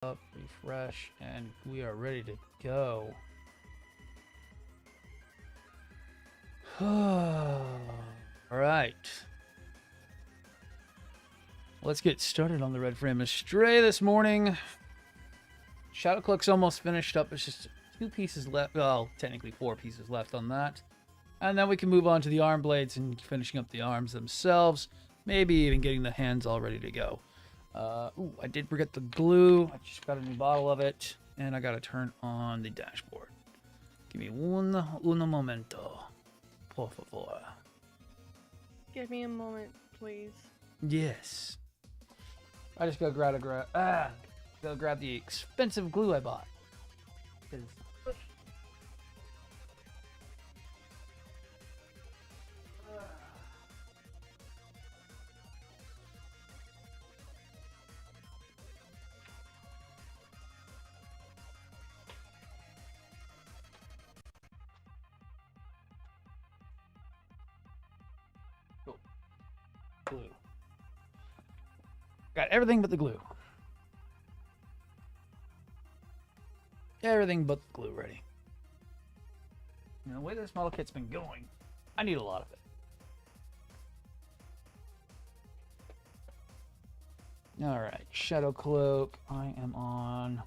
up, refresh, and we are ready to go. All right. Let's get started on the Red Frame Astray this morning. Shadow Cloak's almost finished up. It's just 2 pieces left. Well, technically 4 pieces left on that. And then we can move on to the arm blades and finishing up the arms themselves. Maybe even getting the hands all ready to go. Ooh, I did forget the glue. I just got a new bottle of it. And I got to turn on the dashboard. Give me un momento. Por favor. Give me a moment, please. Yes. I just gotta grab the expensive glue I bought. 'Cause glue. Got everything but the glue. Everything but the glue ready. And the way this model kit's been going, I need a lot of it. Alright, Shadow Cloak. I am on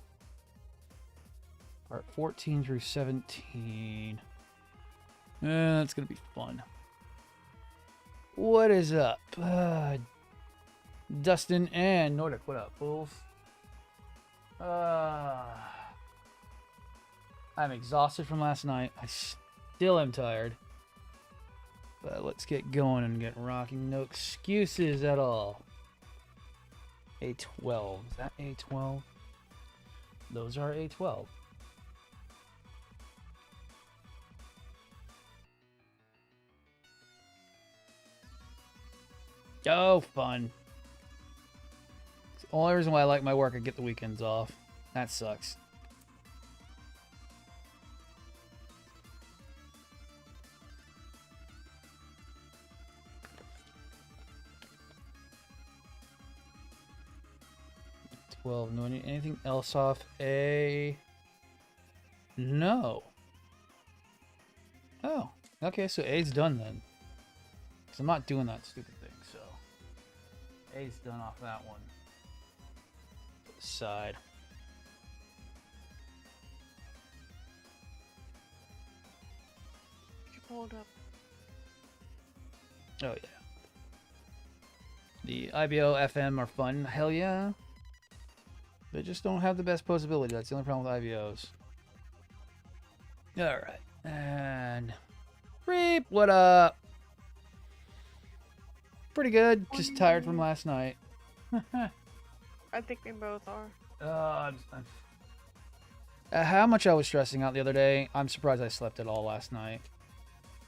part 14 through 17. That's gonna be fun. What is up? Dustin and Nordic, what up, fools? I'm exhausted from last night. I still am tired. But let's get going and get rocking. No excuses at all. A12. Is that A12? Those are A12. Oh, fun. It's the only reason why I like my work, I get the weekends off. That sucks. No, anything else off A? No. Oh, okay, so A's done then. Because I'm not doing that stupid thing, so. A's done off that one. Put it aside. You pulled up. Oh, yeah. The IBO FM are fun. Hell yeah. They just don't have the best posability. That's the only problem with IBOs. Alright. And Reap, what up? Pretty good. Just tired from last night. I think they both are. How much I was stressing out the other day. I'm surprised I slept at all last night.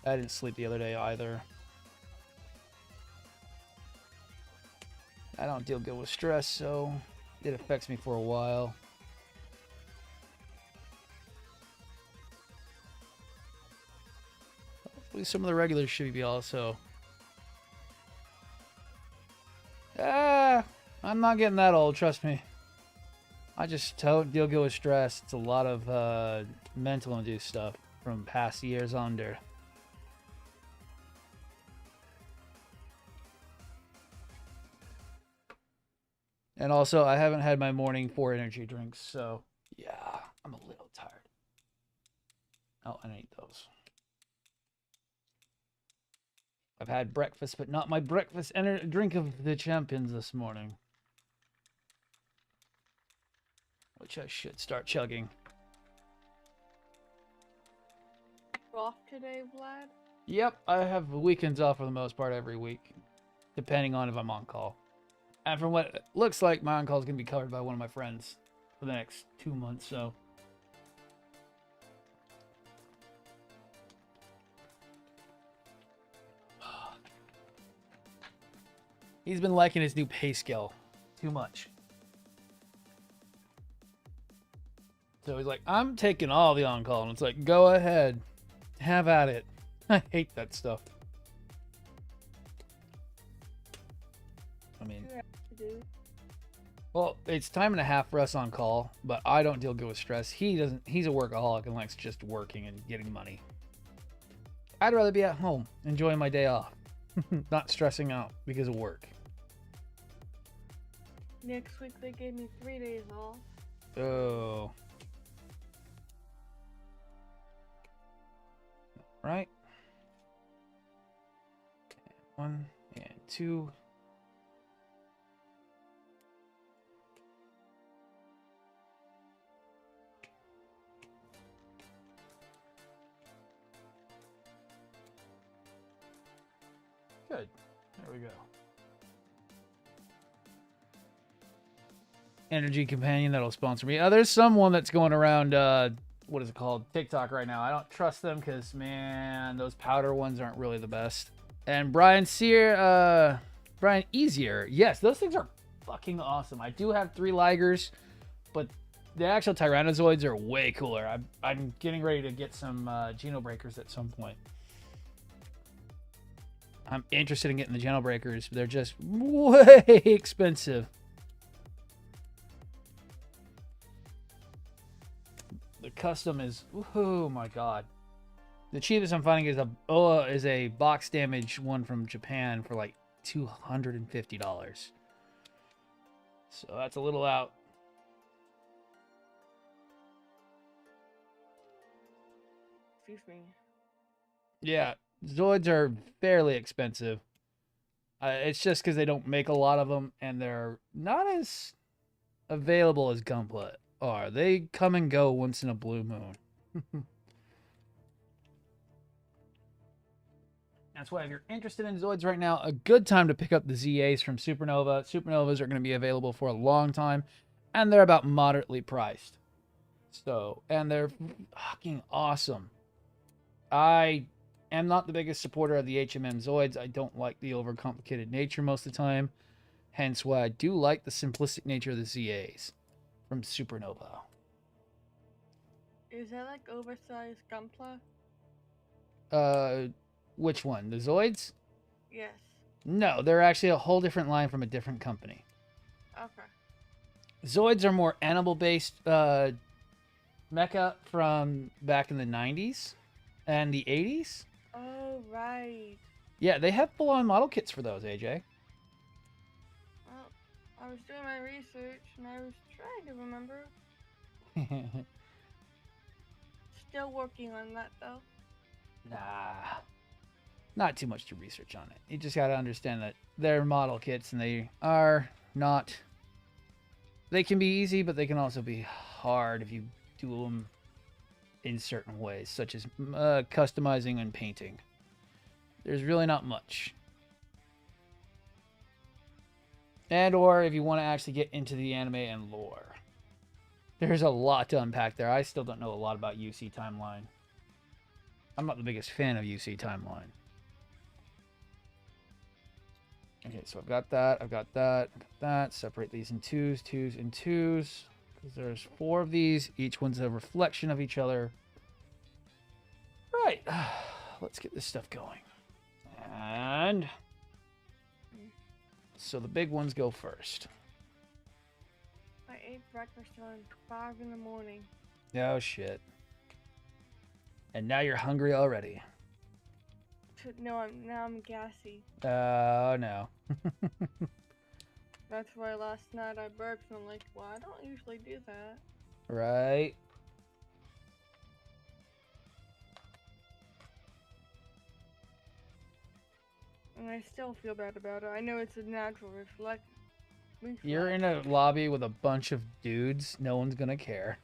I didn't sleep the other day either. I don't deal good with stress, so it affects me for a while. Hopefully some of the regulars should be also. I'm not getting that old, trust me. I just don't deal good with stress. It's a lot of mental induced stuff from past years under. And also, I haven't had my morning 4 energy drinks, so yeah, I'm a little tired. Oh, I ate those. I've had breakfast, but not my breakfast drink of the champions this morning. Which I should start chugging. You off today, Vlad? Yep, I have weekends off for the most part every week, depending on if I'm on call. And from what it looks like, my on-call is going to be covered by one of my friends for the next 2 months, so. He's been liking his new pay scale too much. So he's like, I'm taking all the on-call. And it's like, go ahead. Have at it. I hate that stuff. I mean, do. Well, it's time and a half for us on call, but I don't deal good with stress. He doesn't. He's a workaholic and likes just working and getting money. I'd rather be at home, enjoying my day off, not stressing out because of work. Next week they gave me 3 days off. Oh. Right. 1 and 2. Good. There we go. Energy Companion, that'll sponsor me. There's someone that's going around, what is it called? TikTok right now. I don't trust them because, man, those powder ones aren't really the best. And Brian Easier. Yes, those things are fucking awesome. I do have 3 Ligers, but the actual Tyrannozoids are way cooler. I'm getting ready to get some Geno Breakers at some point. I'm interested in getting the Geno Breakers. They're just way expensive. The custom is, oh my god. The cheapest I'm finding is a box damage one from Japan for like $250. So that's a little out. Excuse me. Yeah, Zoids are fairly expensive. It's just because they don't make a lot of them and they're not as available as Gunpla are. They come and go once in a blue moon. That's why if you're interested in Zoids right now, a good time to pick up the ZAs from Supernova. Supernovas are going to be available for a long time, and they're about moderately priced. So, and they're fucking awesome. I am not the biggest supporter of the HMM Zoids. I don't like the overcomplicated nature most of the time. Hence why I do like the simplistic nature of the ZAs from Supernova. Is that like oversized Gunpla? Which one? The Zoids? Yes. No, they're actually a whole different line from a different company. Okay. Zoids are more animal-based mecha from back in the 90s and the 80s. Oh, right. Yeah, they have full-on model kits for those, AJ. Well, I was doing my research and I was trying to remember. Still working on that though. Nah. Not too much to research on it. You just got to understand that they're model kits and they are not... They can be easy, but they can also be hard if you do them in certain ways, such as customizing and painting. There's really not much. And or if you want to actually get into the anime and lore. There's a lot to unpack there. I still don't know a lot about UC Timeline. I'm not the biggest fan of UC Timeline. Okay, so I've got that, I've got that, I've got that. Separate these in twos, twos, and twos. Because there's 4 of these. Each one's a reflection of each other. Right. Let's get this stuff going. And... so the big ones go first. I ate breakfast around 5 in the morning. Oh, shit. And now you're hungry already. No, now I'm gassy. Oh, no. That's why last night I burped and I'm like, well, I don't usually do that. Right. And I still feel bad about it. I know it's a natural reflex. You're in a lobby with a bunch of dudes. No one's gonna care.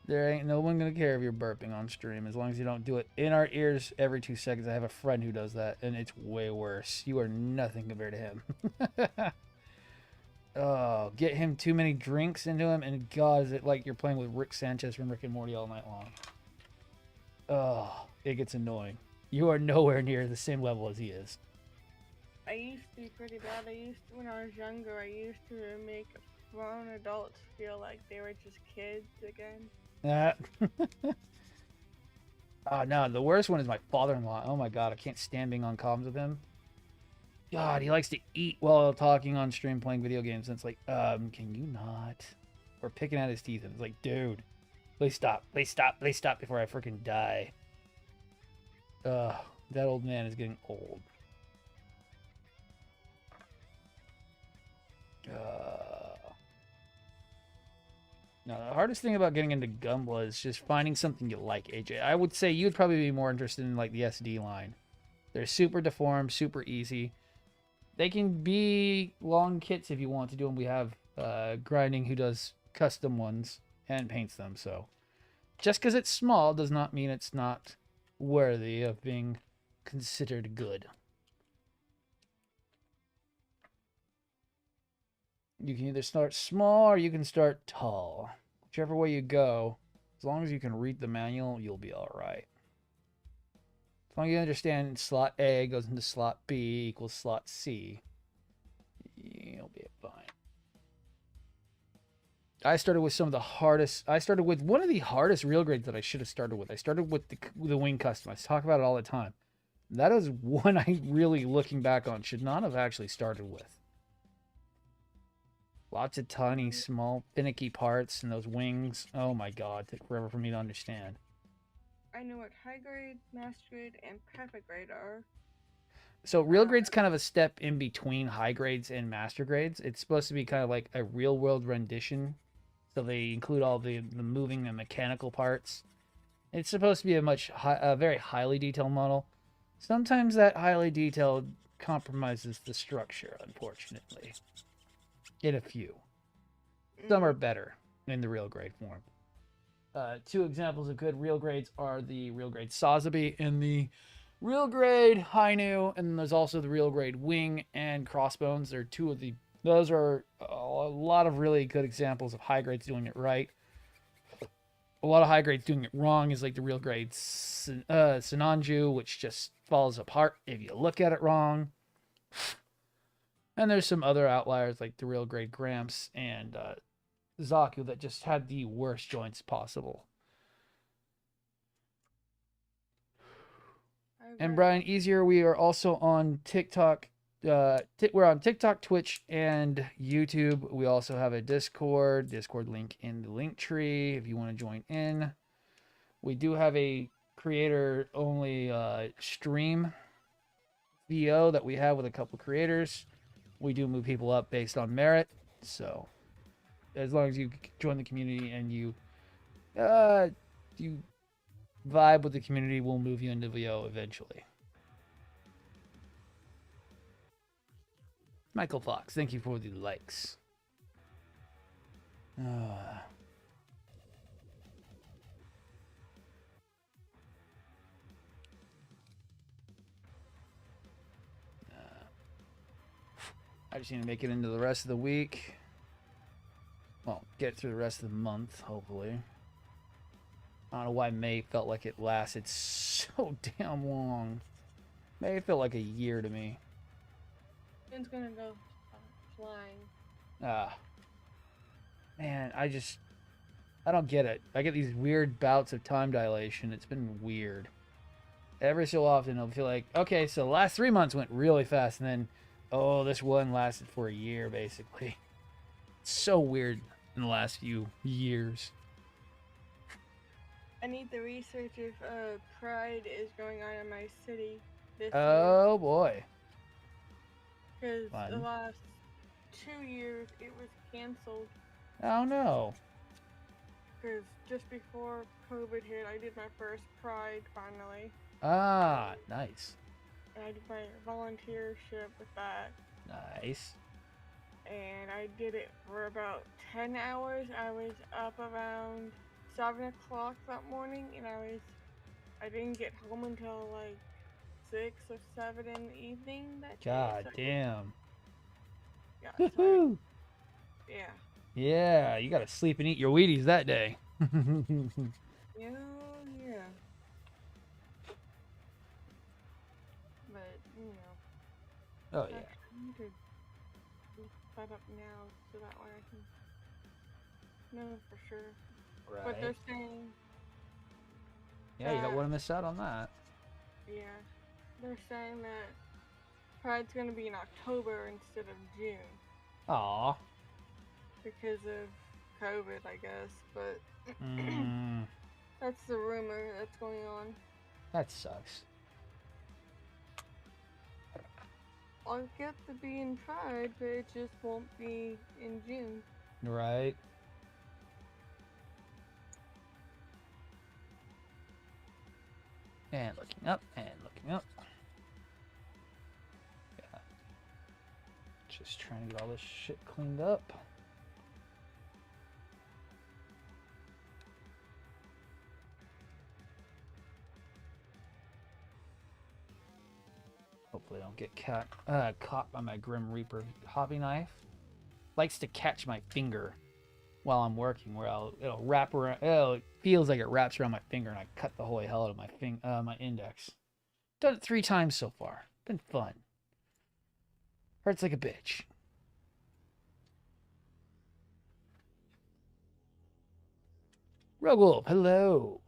There ain't no one gonna care if you're burping on stream as long as you don't do it in our ears every 2 seconds. I have a friend who does that, and it's way worse. You are nothing compared to him. Oh, get him too many drinks into him, and God, is it like you're playing with Rick Sanchez from Rick and Morty all night long. Oh, it gets annoying. You are nowhere near the same level as he is. I used to be pretty bad. When I was younger, I used to make grown adults feel like they were just kids again. Oh, no, the worst one is my father-in-law. Oh, my God, I can't stand being on comms with him. God, he likes to eat while talking on stream playing video games. And it's like, can you not? Or picking at his teeth. And it's like, dude, please stop. Please stop. Please stop before I freaking die. Ugh, that old man is getting old. No, the hardest thing about getting into Gumball is just finding something you like, AJ. I would say you'd probably be more interested in like the SD line. They're super deformed, super easy. They can be long kits if you want to do them. We have Grinding who does custom ones and paints them. So just because it's small does not mean it's not worthy of being considered good. You can either start small or you can start tall. Whichever way you go, as long as you can read the manual, you'll be all right. As long as you understand slot A goes into slot B equals slot C, you'll be fine. I started with some of the hardest. I started with one of the hardest real grades that I should have started with. I started with the wing custom. I talk about it all the time. That is one I really, looking back on, should not have actually started with. Lots of tiny, small, finicky parts and those wings. Oh my god, took forever for me to understand. I know what high grade, master grade, and perfect grade are. So real grade's kind of a step in between high grades and master grades. It's supposed to be kind of like a real world rendition. So they include all the moving and mechanical parts. It's supposed to be a very highly detailed model. Sometimes that highly detailed compromises the structure, unfortunately. In a few. Some are better in the real grade form. Two examples of good real grades are the real grade Sazabi and the real grade Hainu, and there's also the real grade Wing and Crossbones. They're two of the... Those are a lot of really good examples of high grades doing it right. A lot of high grades doing it wrong is like the real grade Sinanju, which just falls apart if you look at it wrong. And there's some other outliers like the real grade Gramps and Zaku that just had the worst joints possible. And Brian, easier. We are also on TikTok. We're on TikTok, Twitch, and YouTube. We also have a Discord link in the link tree if you want to join in. We do have a creator-only stream VO that we have with a couple creators. We do move people up based on merit, so as long as you join the community and you vibe with the community, we'll move you into VO eventually. Michael Fox, thank you for the likes. I just need to make it into the rest of the week. Well, get through the rest of the month, hopefully. I don't know why May felt like it lasted so damn long. May felt like a year to me. It's gonna go flying. Man, I don't get it. I get these weird bouts of time dilation. It's been weird. Every so often, I'll feel like, okay, so the last 3 months went really fast, and then, oh, this one lasted for a year, basically. It's so weird in the last few years. I need to research if Pride is going on in my city this year. Boy. Because the last 2 years it was canceled. Oh no. Because just before COVID hit, I did my first Pride finally. Ah, nice. And I did my volunteership with that. Nice. And I did it for about 10 hours. I was up around 7 o'clock that morning, and I didn't get home until like 6 or 7 in the evening that day. God damn. Yeah. So yeah. Yeah, you gotta sleep and eat your Wheaties that day. Yeah. But, you know. Oh, yeah. I need to set up now so that way I can know for sure. Right. But they're saying... Yeah, you don't want to miss out on that. Yeah. They're saying that Pride's gonna be in October instead of June Aw. because of COVID, I guess. But Mm, that's the rumor that's going on. that sucks. I'll get to be in Pride, but it just won't be in June. Right. And looking up, and looking up. Yeah. Just trying to get all this shit cleaned up. Hopefully I don't get caught by my Grim Reaper hobby knife. Likes to catch my finger while I'm working, where it'll wrap around. It feels like it wraps around my finger, and I cut the holy hell out of my index. Done it 3 times so far. Been fun. Hurts like a bitch. Rogue Wolf, hello.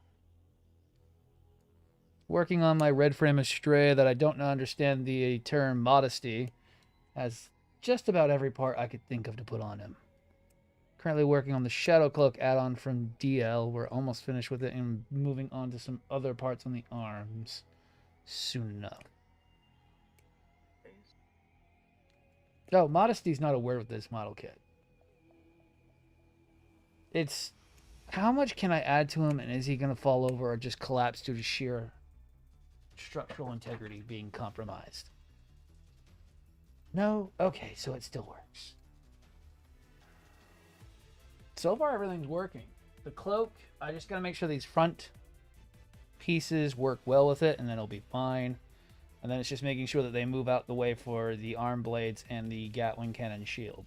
Working on my red frame astray that I don't understand the term modesty, has just about every part I could think of to put on him. Currently working on the Shadow Cloak add-on from DL. We're almost finished with it and moving on to some other parts on the arms soon enough. Oh, modesty's not a word with this model kit. It's how much can I add to him, and is he going to fall over or just collapse due to sheer structural integrity being compromised? No? Okay, so it still works. So far, everything's working. The cloak, I just got to make sure these front pieces work well with it, and then it'll be fine. And then it's just making sure that they move out the way for the arm blades and the Gatling cannon shield.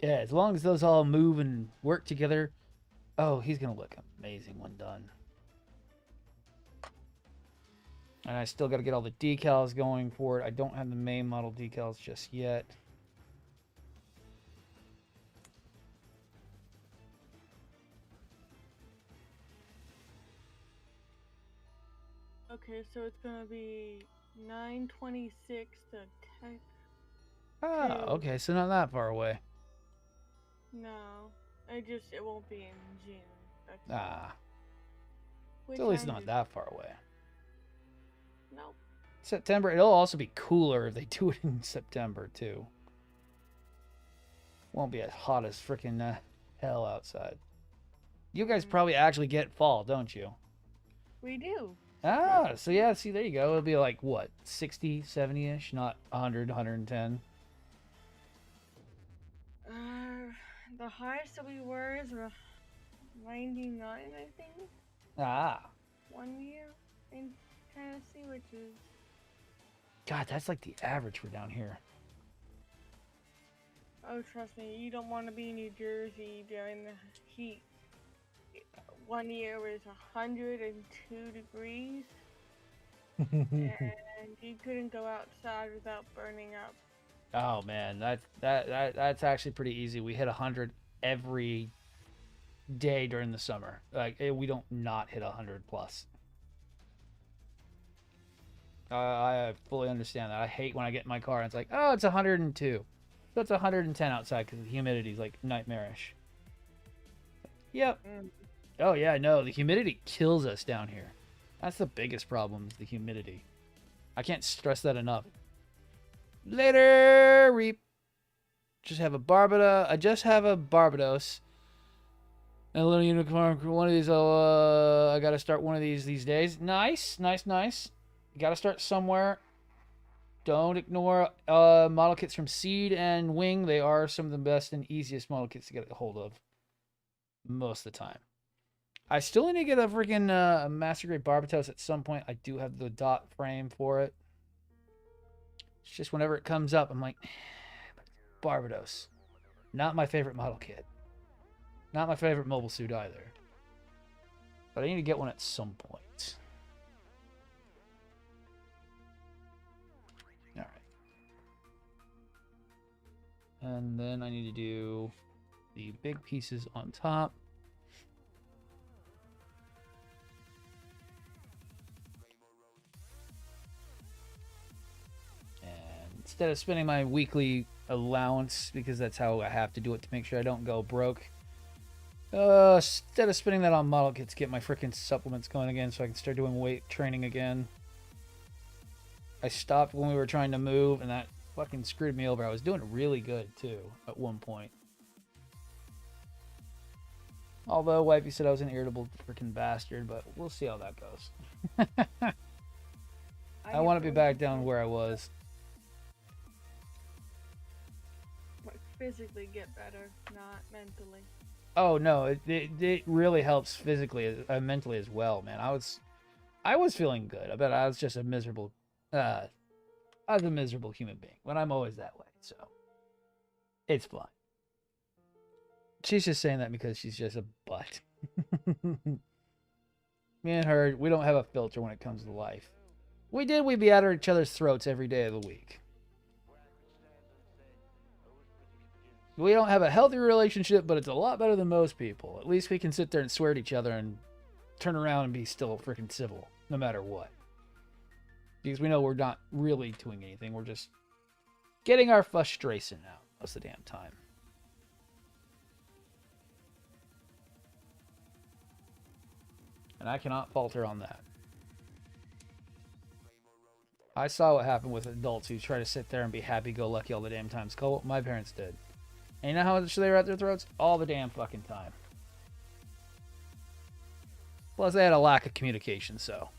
Yeah, as long as those all move and work together, oh, he's going to look amazing when done. And I still got to get all the decals going for it. I don't have the main model decals just yet. Okay, so it's gonna be 9/26 to tech. Ah, okay, so not that far away. No, it won't be in June. That's Ah, which it's at least I'm not that far away. Nope. September, it'll also be cooler if they do it in September, too. Won't be as hot as freaking hell outside. You guys probably actually get fall, don't you? We do. Ah, so yeah, see, there you go. It'll be like, what, 60, 70-ish, not 100, 110? The highest that we were is 99, I think. Ah. 1 year in Tennessee, which is... God, that's like the average for down here. Oh, trust me, you don't want to be in New Jersey during the heat. 1 year was 102 degrees, and you couldn't go outside without burning up. Oh man, that's actually pretty easy. We hit 100 every day during the summer. Like we don't not hit 100 plus. I fully understand that. I hate when I get in my car and it's like, oh, it's 102. So it's 110 outside because the humidity is like nightmarish. Yep. Oh yeah, no, the humidity kills us down here. That's the biggest problem, is the humidity. I can't stress that enough. Later, Reap. Just have a Barbados. I just have a Barbados. And a little unicorn. One of these, I gotta start one of these days. Nice, nice, nice. You gotta start somewhere. Don't ignore model kits from Seed and Wing. They are some of the best and easiest model kits to get a hold of most of the time. I still need to get a freaking Master Grade Barbados at some point. I do have the dot frame for it. It's just whenever it comes up, I'm like, Barbados. Not my favorite model kit. Not my favorite mobile suit either. But I need to get one at some point. Alright. And then I need to do the big pieces on top. instead of spending my weekly allowance, because that's how I have to do it to make sure I don't go broke, instead of spending that on model kits, get my freaking supplements going again so I can start doing weight training again. I stopped when we were trying to move, and that fucking screwed me over. I was doing really good, too, at one point. Although, wifey said I was an irritable freaking bastard, but we'll see how that goes. I want to be back down where I was. Physically get better, not mentally. Oh, no, it really helps physically, mentally as well, man. I was feeling good. I bet I was just a miserable... I was a miserable human being, but I'm always that way, so it's fine. She's just saying that because she's just a butt. Me and her, we don't have a filter when it comes to life. We'd be at each other's throats every day of the week. We don't have a healthy relationship, but it's a lot better than most people. At least we can sit there and swear at each other and turn around and be still freaking civil, no matter what. Because we know we're not really doing anything. We're just getting our frustration out most of the damn time. And I cannot falter on that. I saw what happened with adults who try to sit there and be happy-go-lucky all the damn time. It's called what my parents did. And you know how much they were at their throats? All the damn fucking time. Plus, they had a lack of communication, so...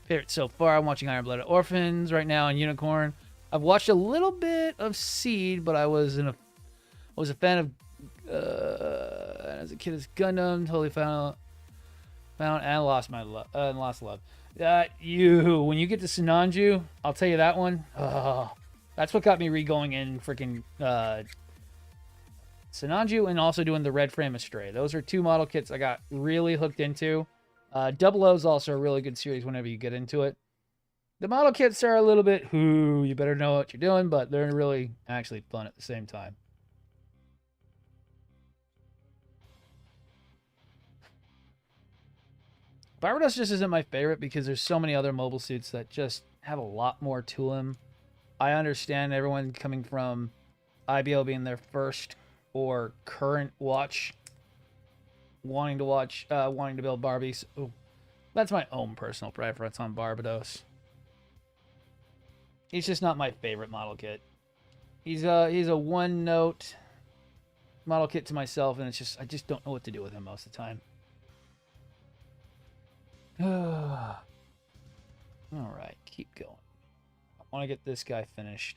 Favorite so far, I'm watching Iron Blooded Orphans right now and Unicorn. I've watched a little bit of Seed, but I was a fan of as a kid as Gundam. Totally found and lost my love love. When you get to Sinanju, I'll tell you that one. That's what got me re-going in freaking Sinanju and also doing the Red Frame Astray. Those are two model kits I got really hooked into. Double O is also a really good series whenever you get into it. The model kits are a little bit, you better know what you're doing, but they're really actually fun at the same time. Barbados just isn't my favorite because there's so many other mobile suits that just have a lot more to them. I understand everyone coming from IBO being their first or current watch, wanting to build Barbies. Ooh, that's my own personal preference on Barbados. He's just not my favorite model kit. He's a one-note model kit to myself, and I just don't know what to do with him most of the time. All right, keep going. I want to get this guy finished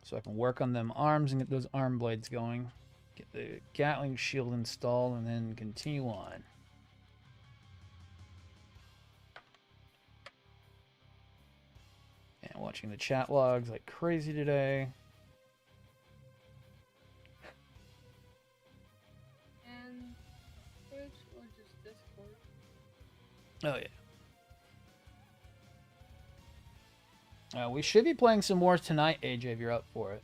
so I can work on them arms and get those arm blades going. Get the Gatling shield installed and then continue on. And watching the chat logs like crazy today. And Twitch or just Discord? Oh, yeah. We should be playing some more tonight, AJ, if you're up for it.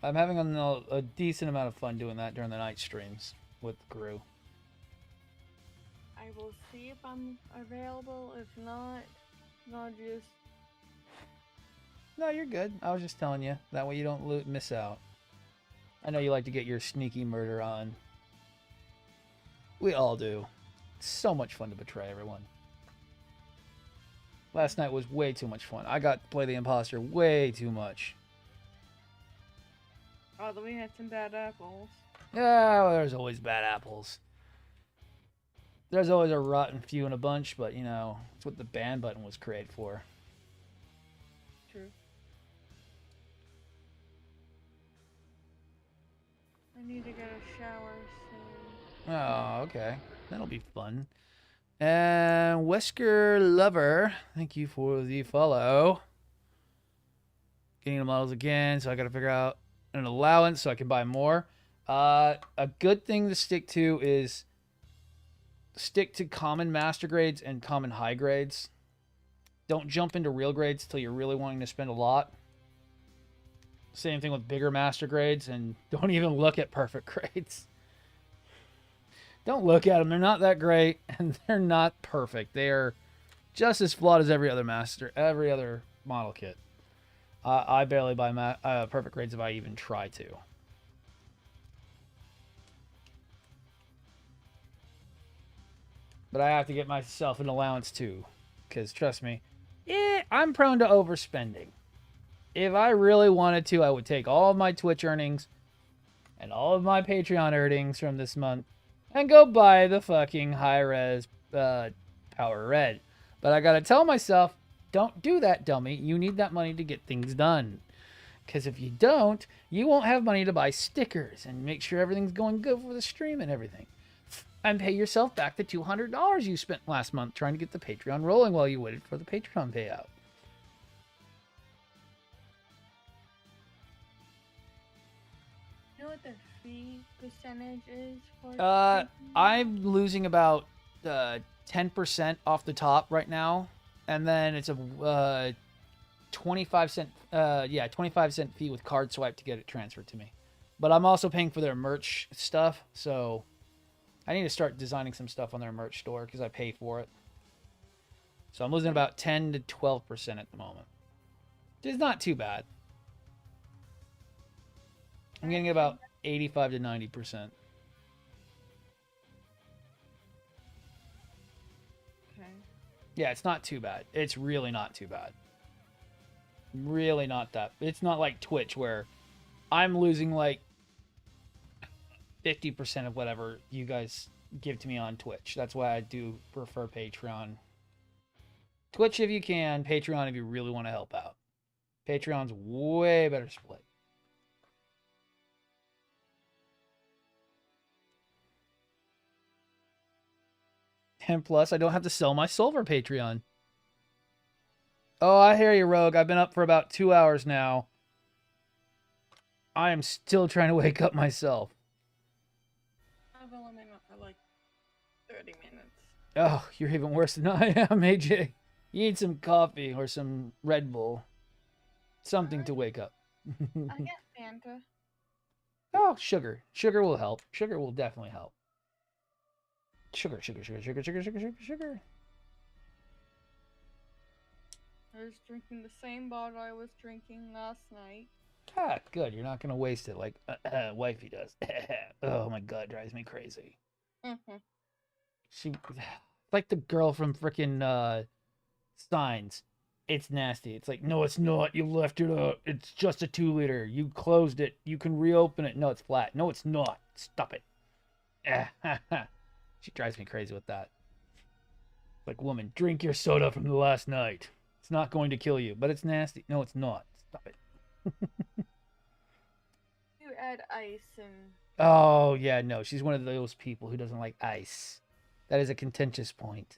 I'm having a decent amount of fun doing that during the night streams with the crew. I will see if I'm available. If not, no, just... No, you're good. I was just telling you. That way you don't miss out. I know you like to get your sneaky murder on. We all do. It's so much fun to betray everyone. Last night was way too much fun. I got to play the imposter way too much. Although we had some bad apples. Yeah, well, there's always bad apples. There's always a rotten few in a bunch, but, you know, it's what the ban button was created for. True. I need to get a shower soon. Oh, okay. That'll be fun. And Wesker Lover, thank you for the follow. Getting the models again, so I got to figure out an allowance so I can buy more. A good thing to stick to is stick to common master grades and common high grades. Don't jump into real grades till you're really wanting to spend a lot. Same thing with bigger master grades, and don't even look at perfect grades. Don't look at them. They're not that great, and they're not perfect. They're just as flawed as every other model kit. I barely buy perfect grades if I even try to. But I have to get myself an allowance too, because trust me, I'm prone to overspending. If I really wanted to, I would take all of my Twitch earnings and all of my Patreon earnings from this month and go buy the fucking high-res Power Red. But I gotta tell myself, don't do that, dummy. You need that money to get things done. Because if you don't, you won't have money to buy stickers and make sure everything's going good for the stream and everything. And pay yourself back the $200 you spent last month trying to get the Patreon rolling while you waited for the Patreon payout. You know what the fee percentage is for? I'm losing about 10% off the top right now, and then it's a 25-cent 25-cent fee with card swipe to get it transferred to me. But I'm also paying for their merch stuff, so I need to start designing some stuff on their merch store because I pay for it. So I'm losing about 10 to 12% at the moment. It's not too bad. I'm getting about 85 to 90%. Okay. Yeah, it's not too bad. It's really not too bad. Really not that. It's not like Twitch where I'm losing like 50% of whatever you guys give to me on Twitch. That's why I do prefer Patreon. Twitch if you can, Patreon if you really want to help out. Patreon's way better split. And plus, I don't have to sell my silver Patreon. Oh, I hear you, Rogue. I've been up for about 2 hours now. I am still trying to wake up myself. I've only been up for like 30 minutes. Oh, you're even worse than I am, AJ. You need some coffee or some Red Bull. Something to wake up. I get Fanta. Oh, sugar. Sugar will help. Sugar will definitely help. Sugar, sugar, sugar, sugar, sugar, sugar, sugar, sugar. I was drinking the same bottle I was drinking last night. Ah, good. You're not going to waste it like wifey does. Oh my god, drives me crazy. Mm-hmm. She, like the girl from frickin' Signs. It's nasty. It's like, no, it's not. You left it out. It's just a 2-liter. You closed it. You can reopen it. No, it's flat. No, it's not. Stop it. She drives me crazy with that. Like, woman, drink your soda from the last night. It's not going to kill you, but it's nasty. No, it's not. Stop it. You add ice and... Oh, yeah, no. She's one of those people who doesn't like ice. That is a contentious point.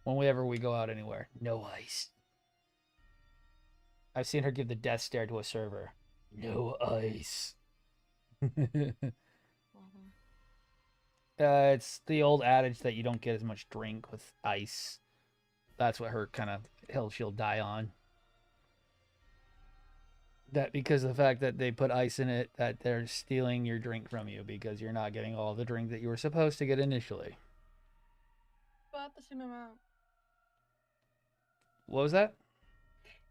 Whenever we go out anywhere, no ice. I've seen her give the death stare to a server. No ice. It's the old adage that you don't get as much drink with ice. That's what her kind of hill she'll die on. That because of the fact that they put ice in it, that they're stealing your drink from you because you're not getting all the drink that you were supposed to get initially. About the same amount. What was that?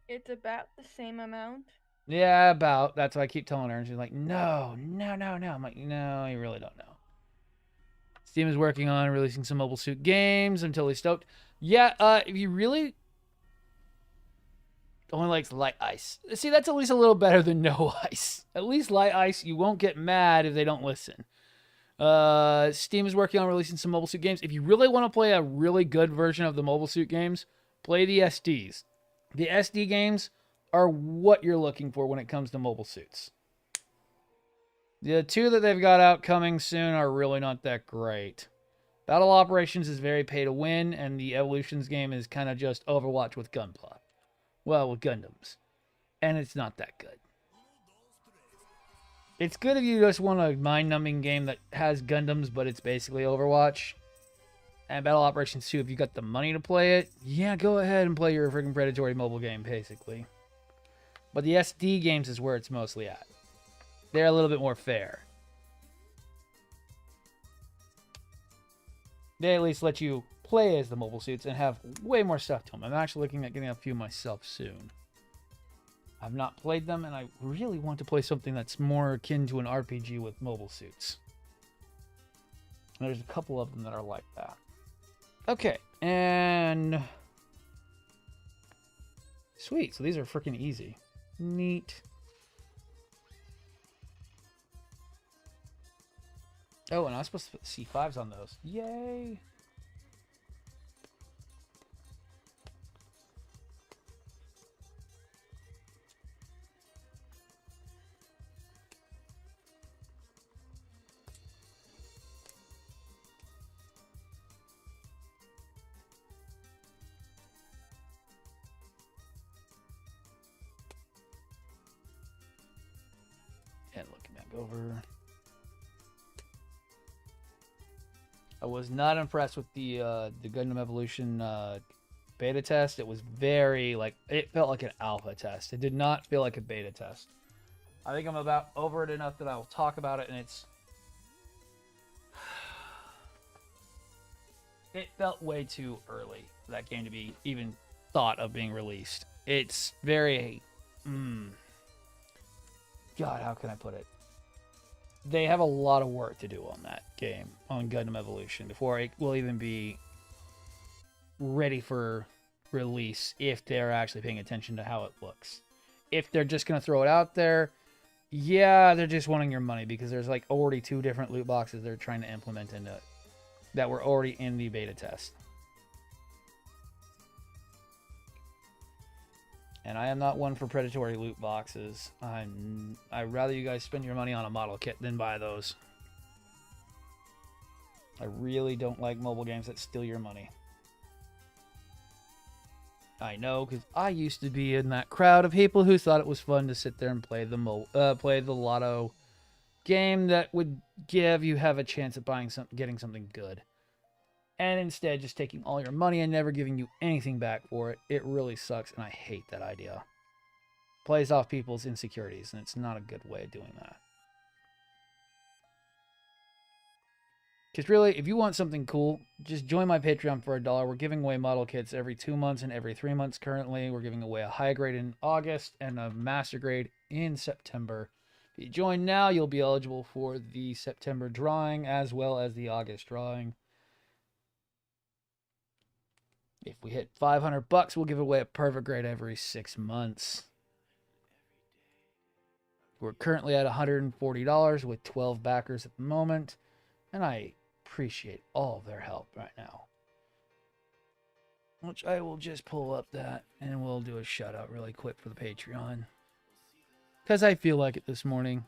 It's about the same amount. Yeah, about. That's what I keep telling her. And she's like, no, no, no, no. I'm like, no, you really don't know. Steam is working on releasing some Mobile Suit games. I'm totally stoked. Yeah, if you really only likes light ice. See, that's at least a little better than no ice. At least light ice, you won't get mad if they don't listen. Steam is working on releasing some Mobile Suit games. If you really want to play a really good version of the Mobile Suit games, play the SDs. The SD games are what you're looking for when it comes to Mobile Suits. The two that they've got out coming soon are really not that great. Battle Operations is very pay to win, and the Evolutions game is kind of just Overwatch with gunplay. Well, with Gundams. And it's not that good. It's good if you just want a mind-numbing game that has Gundams, but it's basically Overwatch. And Battle Operations 2, if you got the money to play it, yeah, go ahead and play your freaking predatory mobile game, basically. But the SD games is where it's mostly at. They're a little bit more fair. They at least let you play as the mobile suits and have way more stuff to them. I'm actually looking at getting a few myself soon. I've not played them, and I really want to play something that's more akin to an RPG with mobile suits. And there's a couple of them that are like that. Okay, and... Sweet, so these are freaking easy. Neat. Oh, and I was supposed to put C5s on those. Yay! And looking back over. I was not impressed with the Gundam Evolution beta test. It was very, like, it felt like an alpha test. It did not feel like a beta test. I think I'm about over it enough that I will talk about it, and it's... It felt way too early for that game to be even thought of being released. It's very... God, how can I put it? They have a lot of work to do on that game, on Gundam Evolution, before it will even be ready for release if they're actually paying attention to how it looks. If they're just going to throw it out there, yeah, they're just wanting your money because there's like already 2 different loot boxes they're trying to implement into it that were already in the beta test. And I am not one for predatory loot boxes. I'd rather you guys spend your money on a model kit than buy those. I really don't like mobile games that steal your money. I know, because I used to be in that crowd of people who thought it was fun to sit there and play the lotto game that would have a chance of getting something good. And instead just taking all your money and never giving you anything back for it. It really sucks, and I hate that idea. Plays off people's insecurities, and it's not a good way of doing that. Because really, if you want something cool, just join my Patreon for $1. We're giving away model kits every 2 months and every 3 months currently. We're giving away a high grade in August and a master grade in September. If you join now, you'll be eligible for the September drawing as well as the August drawing. If we hit 500 bucks, we'll give away a perfect grade every 6 months. We're currently at $140 with 12 backers at the moment, and I appreciate all of their help right now. Which I will just pull up that, and we'll do a shout out really quick for the Patreon. Because I feel like it this morning.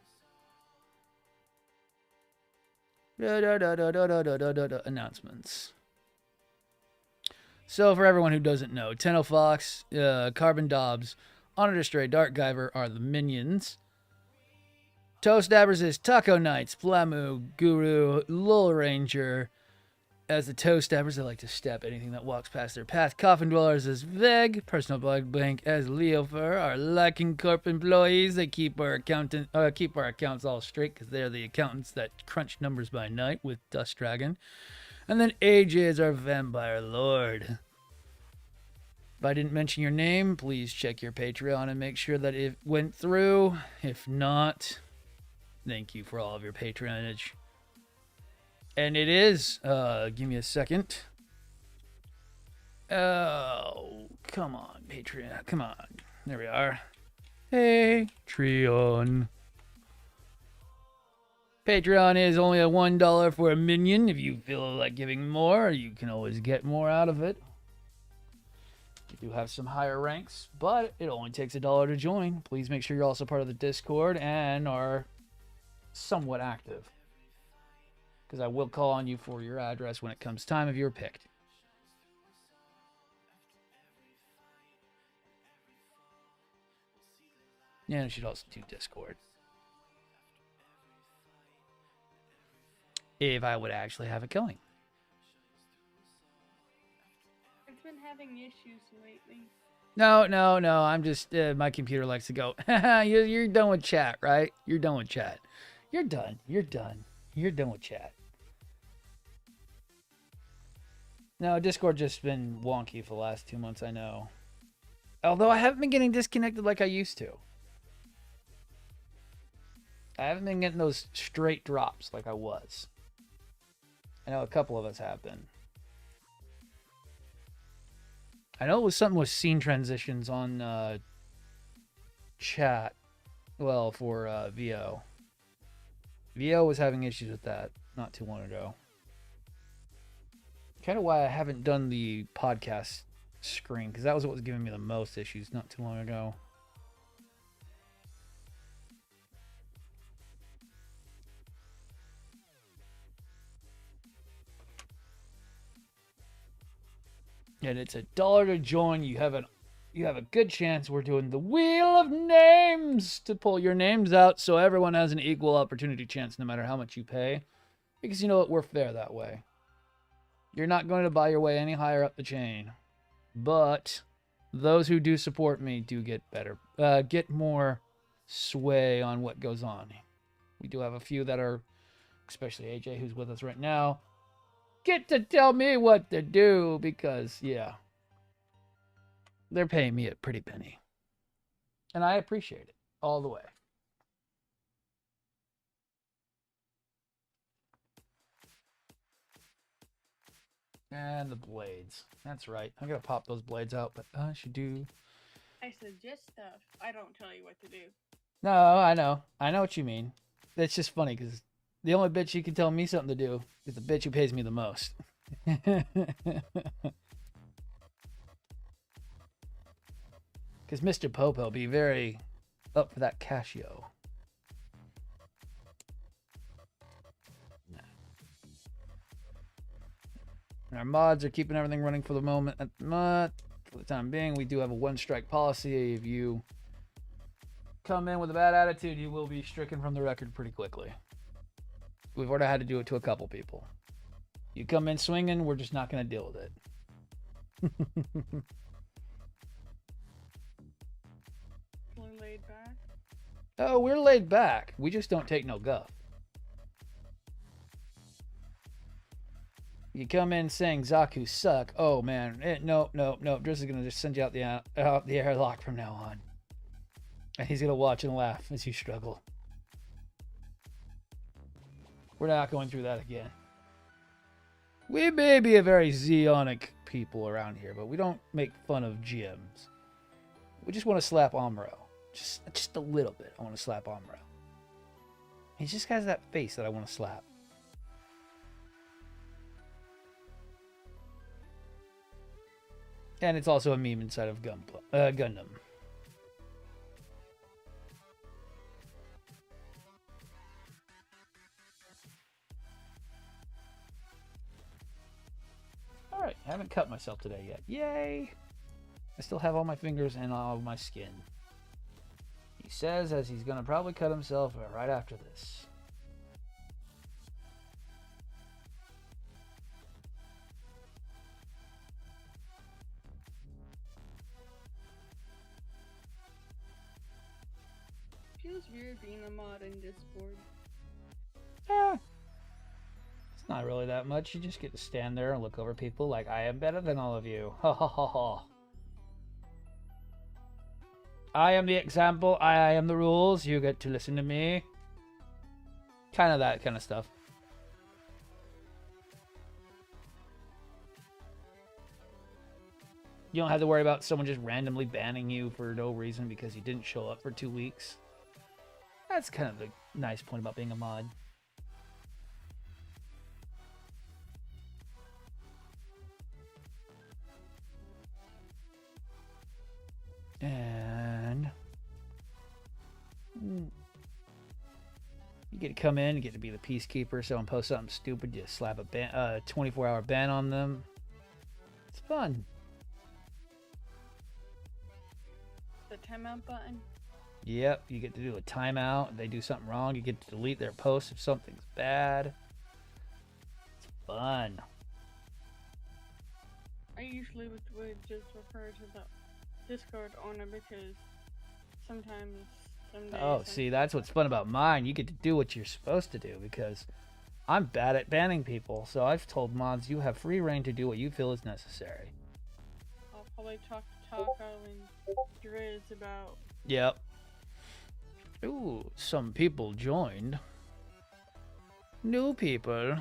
Announcements. So, for everyone who doesn't know, Tenno Fox, Carbon Dobbs, Honored Astray, Dark Guyver are the minions. Toe Stabbers is Taco Knights, Flamu, Guru, Lul Ranger. As the Toe Stabbers, they like to stab anything that walks past their path. Coffin Dwellers is Veg, Personal Blood Bank as Leofer. Our Lacking Corp employees, they keep our accounts all straight because they're the accountants that crunch numbers by night with Dust Dragon. And then AJ is our Vampire Lord. If I didn't mention your name, please check your Patreon and make sure that it went through. If not, thank you for all of your patronage. And it is. Give me a second. Oh, come on, Patreon. Come on. There we are. Patreon. Patreon is only a $1 for a minion. If you feel like giving more, you can always get more out of it. You do have some higher ranks, but it only takes $1 to join. Please make sure you're also part of the Discord and are somewhat active, because I will call on you for your address when it comes time if you're picked. Yeah, I should also do Discord. If I would actually have it going. It's been having issues lately. No. I'm just, my computer likes to go, you're done with chat, right? You're done with chat. You're done with chat. No, Discord just been wonky for the last 2 months, I know. Although I haven't been getting disconnected like I used to. I haven't been getting those straight drops like I was. I know a couple of us have been. I know it was something with scene transitions on chat. Well, for VO. VO was having issues with that not too long ago. Kind of why I haven't done the podcast screen, because that was what was giving me the most issues not too long ago. And it's $1 to join. You have a good chance. We're doing the Wheel of Names to pull your names out so everyone has an equal opportunity chance no matter how much you pay. Because you know what? We're fair that way. You're not going to buy your way any higher up the chain. But those who do support me do get better, get more sway on what goes on. We do have a few that are, especially AJ, who's with us right now, get to tell me what to do because, yeah, they're paying me a pretty penny. And I appreciate it all the way. And the blades. That's right. I'm going to pop those blades out, but I should do... I suggest stuff. I don't tell you what to do. No, I know. I know what you mean. It's just funny because the only bitch you can tell me something to do is the bitch who pays me the most. Because Mr. Popo be very up for that Casio. And our mods are keeping everything running for the moment. For the time being, we do have a one-strike policy. If you come in with a bad attitude, you will be stricken from the record pretty quickly. We've already had to do it to a couple people. You come in swinging, we're just not going to deal with it. Feeling laid back? Oh, we're laid back. We just don't take no guff. You come in saying Zaku suck. Oh man, no. Driz is gonna just send you out the airlock from now on, and he's gonna watch and laugh as you struggle. We're not going through that again. We may be a very Zeonic people around here, but we don't make fun of GMs. We just want to slap Amuro. Just a little bit. I want to slap Amuro. He just has that face that I want to slap. And it's also a meme inside of Gundam. Alright, I haven't cut myself today yet. Yay! I still have all my fingers and all of my skin. He says as he's going to probably cut himself right after this. Feels weird being a mod in Discord. It's not really that much. You just get to stand there and look over people like I am better than all of you. Ha ha ha ha. I am the example. I am the rules. You get to listen to me. Kind of that kind of stuff. You don't have to worry about someone just randomly banning you for no reason because you didn't show up for 2 weeks. That's kind of the nice point about being a mod. And you get to come in, you get to be the peacekeeper. Someone posts something stupid, you slap a 24-hour ban on them. It's fun. The timeout button? Yep, you get to do a timeout. If they do something wrong, you get to delete their post if something's bad. It's fun. I usually would just refer to the Discord owner because sometimes, some days... Oh, see, that's what's fun about mine. You get to do what you're supposed to do because I'm bad at banning people, so I've told mods you have free reign to do what you feel is necessary. I'll probably talk to Taco and Driz about. Yep. Ooh, some people joined. New people.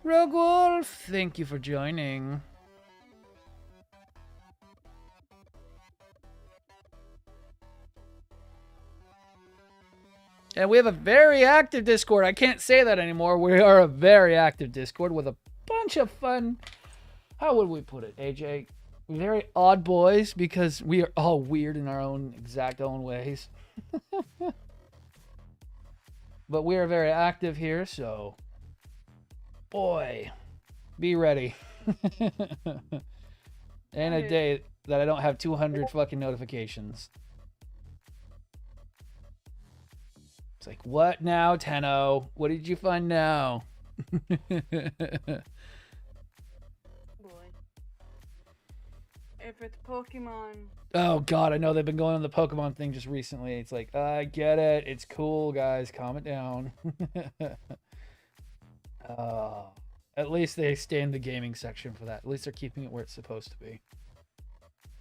Rogue Wolf, thank you for joining. And we have a very active Discord. I can't say that anymore. We are a very active Discord with a bunch of fun. How would we put it, AJ? Very odd boys because we are all weird in our own exact own ways. But we are very active here, so boy, be ready. And a day that I don't have 200 fucking notifications. It's like, what now, Tenno? What did you find now? Boy. If it's Pokemon. Oh god, I know they've been going on the Pokemon thing just recently. It's like, I get it. It's cool, guys. Calm it down. At least they stay in the gaming section for that. At least they're keeping it where it's supposed to be.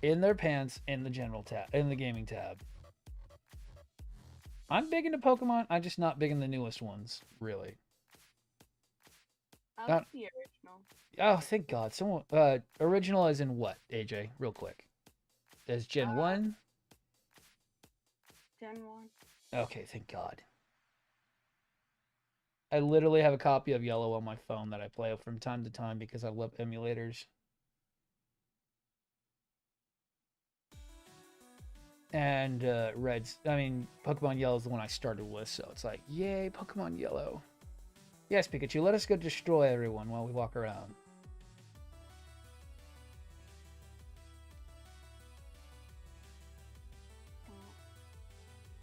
In their pants, in the general tab, in the gaming tab. I'm big into Pokemon. I'm just not big in the newest ones, really. I like the original. Oh, thank God. Someone original as in what, AJ? Real quick. As Gen 1? Gen 1. Okay, thank God. I literally have a copy of Yellow on my phone that I play from time to time because I love emulators. And Pokemon Yellow is the one I started with, so it's like, yay, Pokemon Yellow. Yes, Pikachu, let us go destroy everyone while we walk around.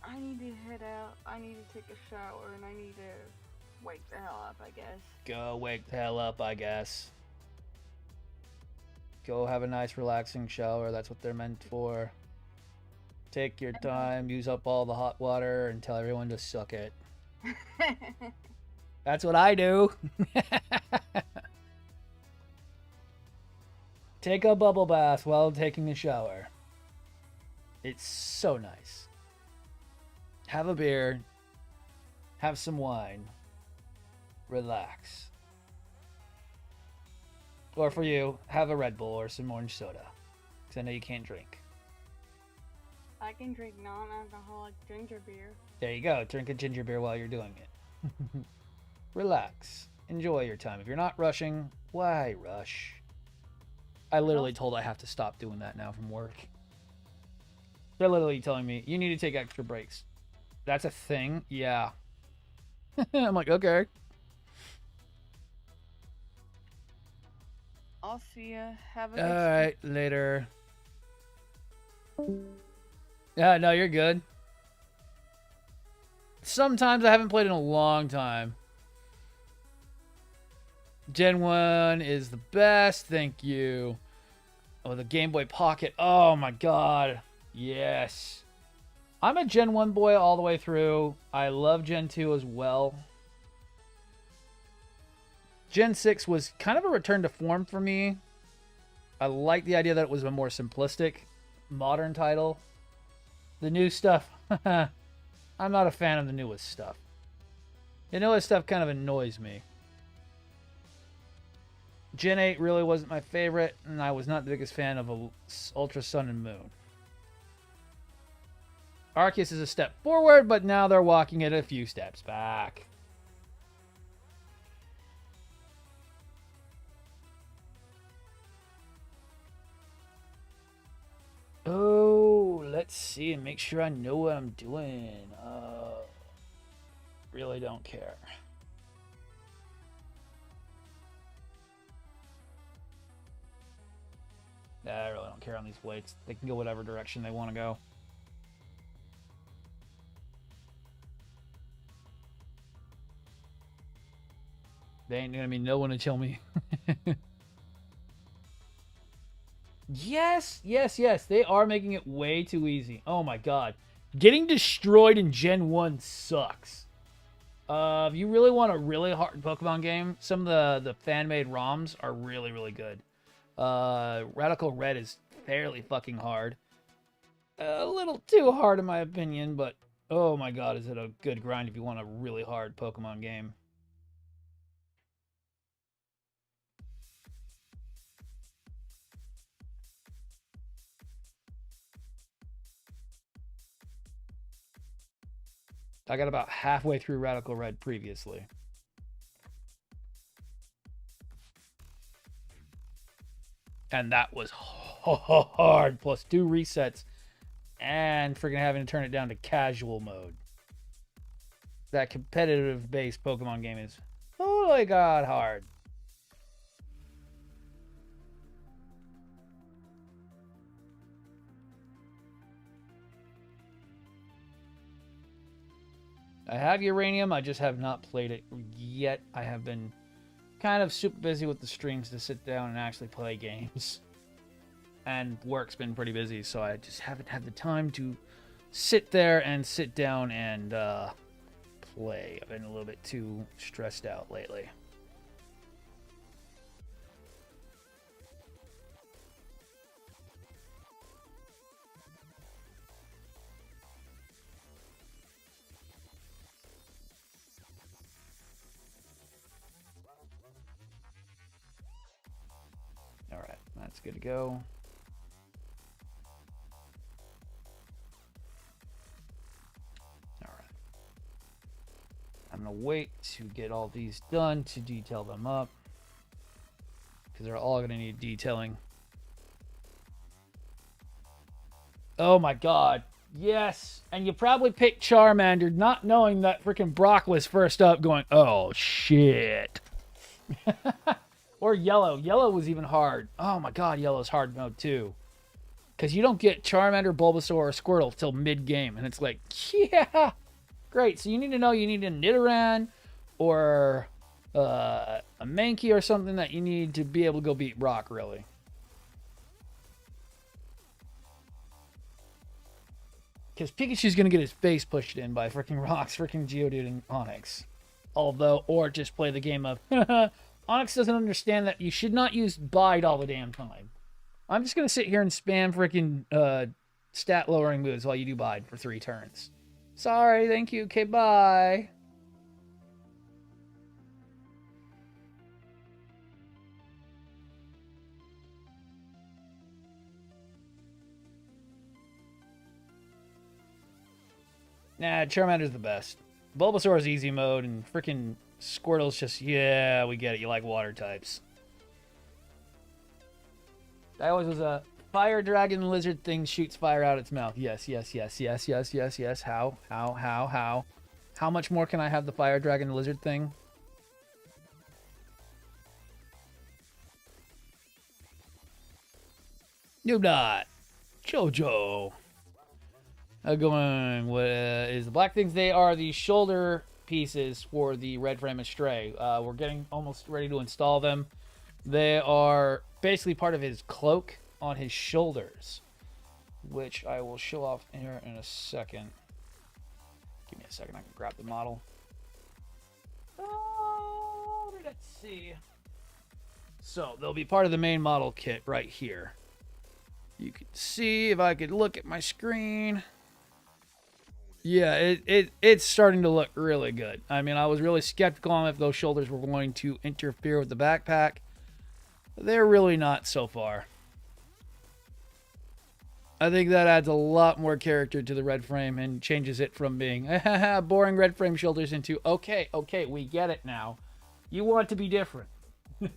I need to head out. I need to take a shower, and I need to wake the hell up, I guess. Go wake the hell up, I guess. Go have a nice relaxing shower. That's what they're meant for. Take your time, use up all the hot water, and tell everyone to suck it. That's what I do. Take a bubble bath while taking a shower. It's so nice. Have a beer. Have some wine. Relax. Or for you, have a Red Bull or some orange soda. Because I know you can't drink. I can drink non-alcoholic ginger beer. There you go. Drink a ginger beer while you're doing it. Relax. Enjoy your time. If you're not rushing, why rush? I literally told I have to stop doing that now from work. They're literally telling me, you need to take extra breaks. That's a thing? Yeah. I'm like, okay. I'll see ya. Have a good Alright, later. Yeah, no, you're good. Sometimes I haven't played in a long time. Gen 1 is the best, thank you. Oh, the Game Boy Pocket. Oh my god. Yes. I'm a Gen 1 boy all the way through. I love Gen 2 as well. Gen 6 was kind of a return to form for me. I like the idea that it was a more simplistic, modern title. The new stuff, I'm not a fan of the newest stuff. The newest stuff kind of annoys me. Gen 8 really wasn't my favorite, and I was not the biggest fan of Ultra Sun and Moon. Arceus is a step forward, but now they're walking it a few steps back. Oh, let's see and make sure I know what I'm doing. Really don't care. I really don't care on these weights. They can go whatever direction they want to go. They ain't gonna be no one to tell me. Yes, yes, yes. They are making it way too easy. Oh my god. Getting destroyed in Gen 1 sucks. If you really want a really hard Pokemon game, some of the fan-made ROMs are really, really good. Radical Red is fairly fucking hard. A little too hard in my opinion, but oh my god, is it a good grind if you want a really hard Pokemon game. I got about halfway through Radical Red previously. And that was hard, plus 2 resets, and freaking having to turn it down to casual mode. That competitive-based Pokemon game is, oh my god, hard. I have Uranium, I just have not played it yet. I have been kind of super busy with the streams to sit down and actually play games. And work's been pretty busy, so I just haven't had the time to sit there and sit down and play. I've been a little bit too stressed out lately. Alright, that's good to go. I'm going to wait to get all these done to detail them up, because they're all going to need detailing. Oh my god. Yes. And you probably picked Charmander not knowing that freaking Brock was first up going, oh shit. Or Yellow. Yellow was even hard. Oh my god, Yellow's hard mode too. Because you don't get Charmander, Bulbasaur, or Squirtle till mid-game. And it's like, yeah. Great, so you need to know you need a Nidoran or a Mankey or something that you need to be able to go beat Brock, really. Because Pikachu's going to get his face pushed in by freaking rocks, freaking Geodude and Onix. Although, or just play the game of, Onix doesn't understand that you should not use Bide all the damn time. I'm just going to sit here and spam freaking stat-lowering moves while you do Bide for 3 turns. Sorry, thank you. Okay, bye. Nah, Charmander's the best. Bulbasaur's easy mode, and freaking Squirtle's just, yeah, we get it. You like water types. That always was a fire dragon lizard thing shoots fire out its mouth. Yes, yes, yes, yes, yes, yes, yes. How? How much more can I have the fire dragon lizard thing? Noobdot. Jojo. Going, what is the black things? They are the shoulder pieces for the red frame astray. We're getting almost ready to install them. They are basically part of his cloak on his shoulders, which I will show off here in a second. Give me a second, I can grab the model. Oh, let's see. So they'll be part of the main model kit right here. You can see, if I could look at my screen. Yeah, it's starting to look really good. I mean, I was really skeptical on if those shoulders were going to interfere with the backpack. They're really not so far. I think that adds a lot more character to the red frame and changes it from being boring red frame shoulders into, okay, we get it now. You want to be different. And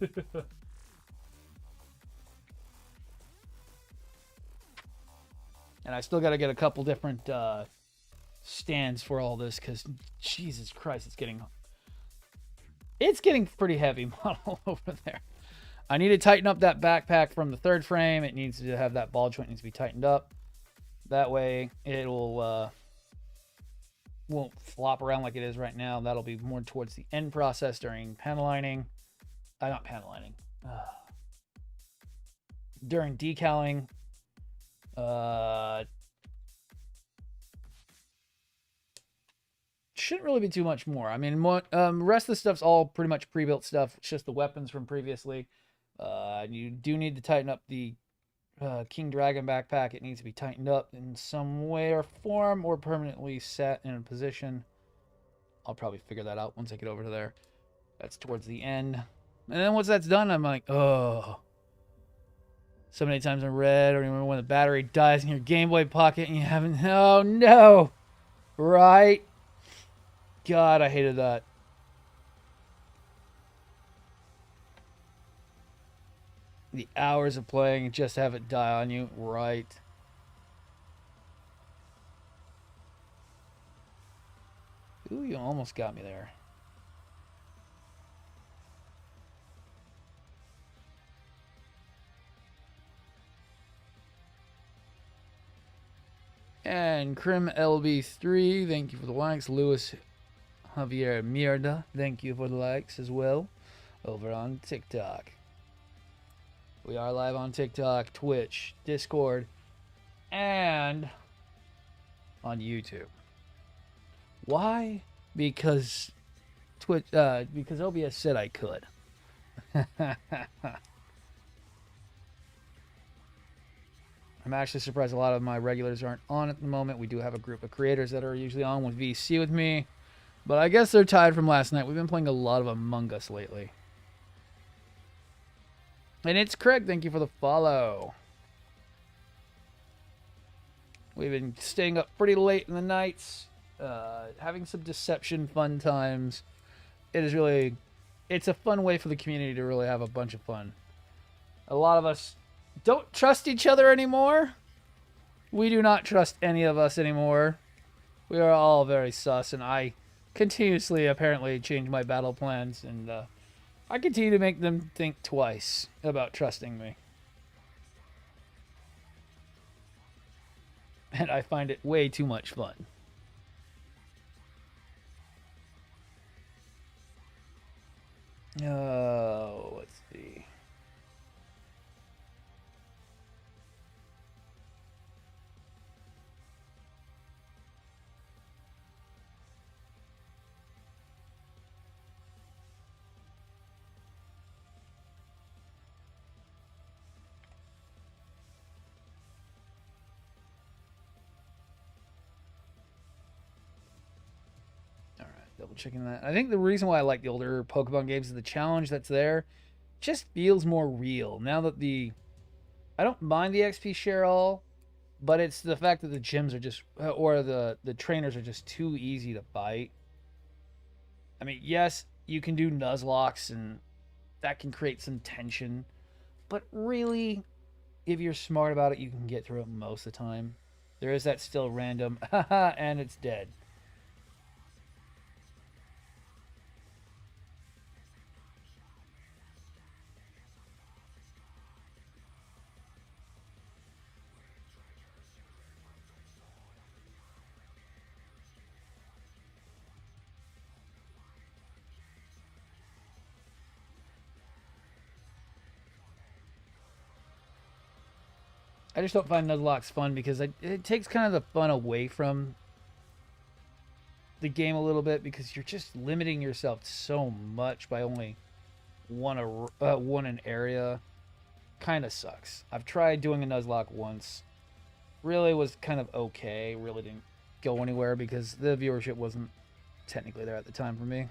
I still got to get a couple different stands for all this, because Jesus Christ, it's getting pretty heavy model over there. I need to tighten up that backpack from the third frame. It needs to have that ball joint needs to be tightened up. That way it'll won't flop around like it is right now. That'll be more towards the end process during panel lining. Not panel lining. During decaling. shouldn't really be too much more. I mean, rest of the stuff's all pretty much pre-built stuff. It's just the weapons from previously. You do need to tighten up the King Dragon backpack. It needs to be tightened up in some way or form, or permanently set in a position. I'll probably figure that out once I get over to there. That's towards the end. And then once that's done, I'm like, oh. So many times in red, or remember when the battery dies in your Game Boy Pocket and you haven't... Oh, no! Right? God, I hated that. The hours of playing and just have it die on you. Right. Ooh, you almost got me there. And Crim LB3, thank you for the likes. Louis Javier Mierda, thank you for the likes as well. Over on TikTok. We are live on TikTok, Twitch, Discord, and on YouTube. Why? Because because OBS said I could. I'm actually surprised a lot of my regulars aren't on at the moment. We do have a group of creators that are usually on with VC with me, but I guess they're tired from last night. We've been playing a lot of Among Us lately. And it's Craig, thank you for the follow. We've been staying up pretty late in the nights, having some deception fun times. It's a fun way for the community to really have a bunch of fun. A lot of us don't trust each other anymore. We do not trust any of us anymore. We are all very sus, and I continuously apparently change my battle plans, and I continue to make them think twice about trusting me. And I find it way too much fun. Oh, let's see. Double checking that. I think the reason why I like the older Pokemon games is the challenge that's there just feels more real. Now that I don't mind the XP share all, but it's the fact that the gyms are just, or the trainers are just too easy to fight. I mean, yes, you can do Nuzlocks and that can create some tension, but really, if you're smart about it, you can get through it most of the time. There is that still random, haha, and it's dead. I just don't find Nuzlocks fun because it takes kind of the fun away from the game a little bit, because you're just limiting yourself so much by only one an area. Kind of sucks. I've tried doing a Nuzlocke once. Really was kind of okay. Really didn't go anywhere because the viewership wasn't technically there at the time for me.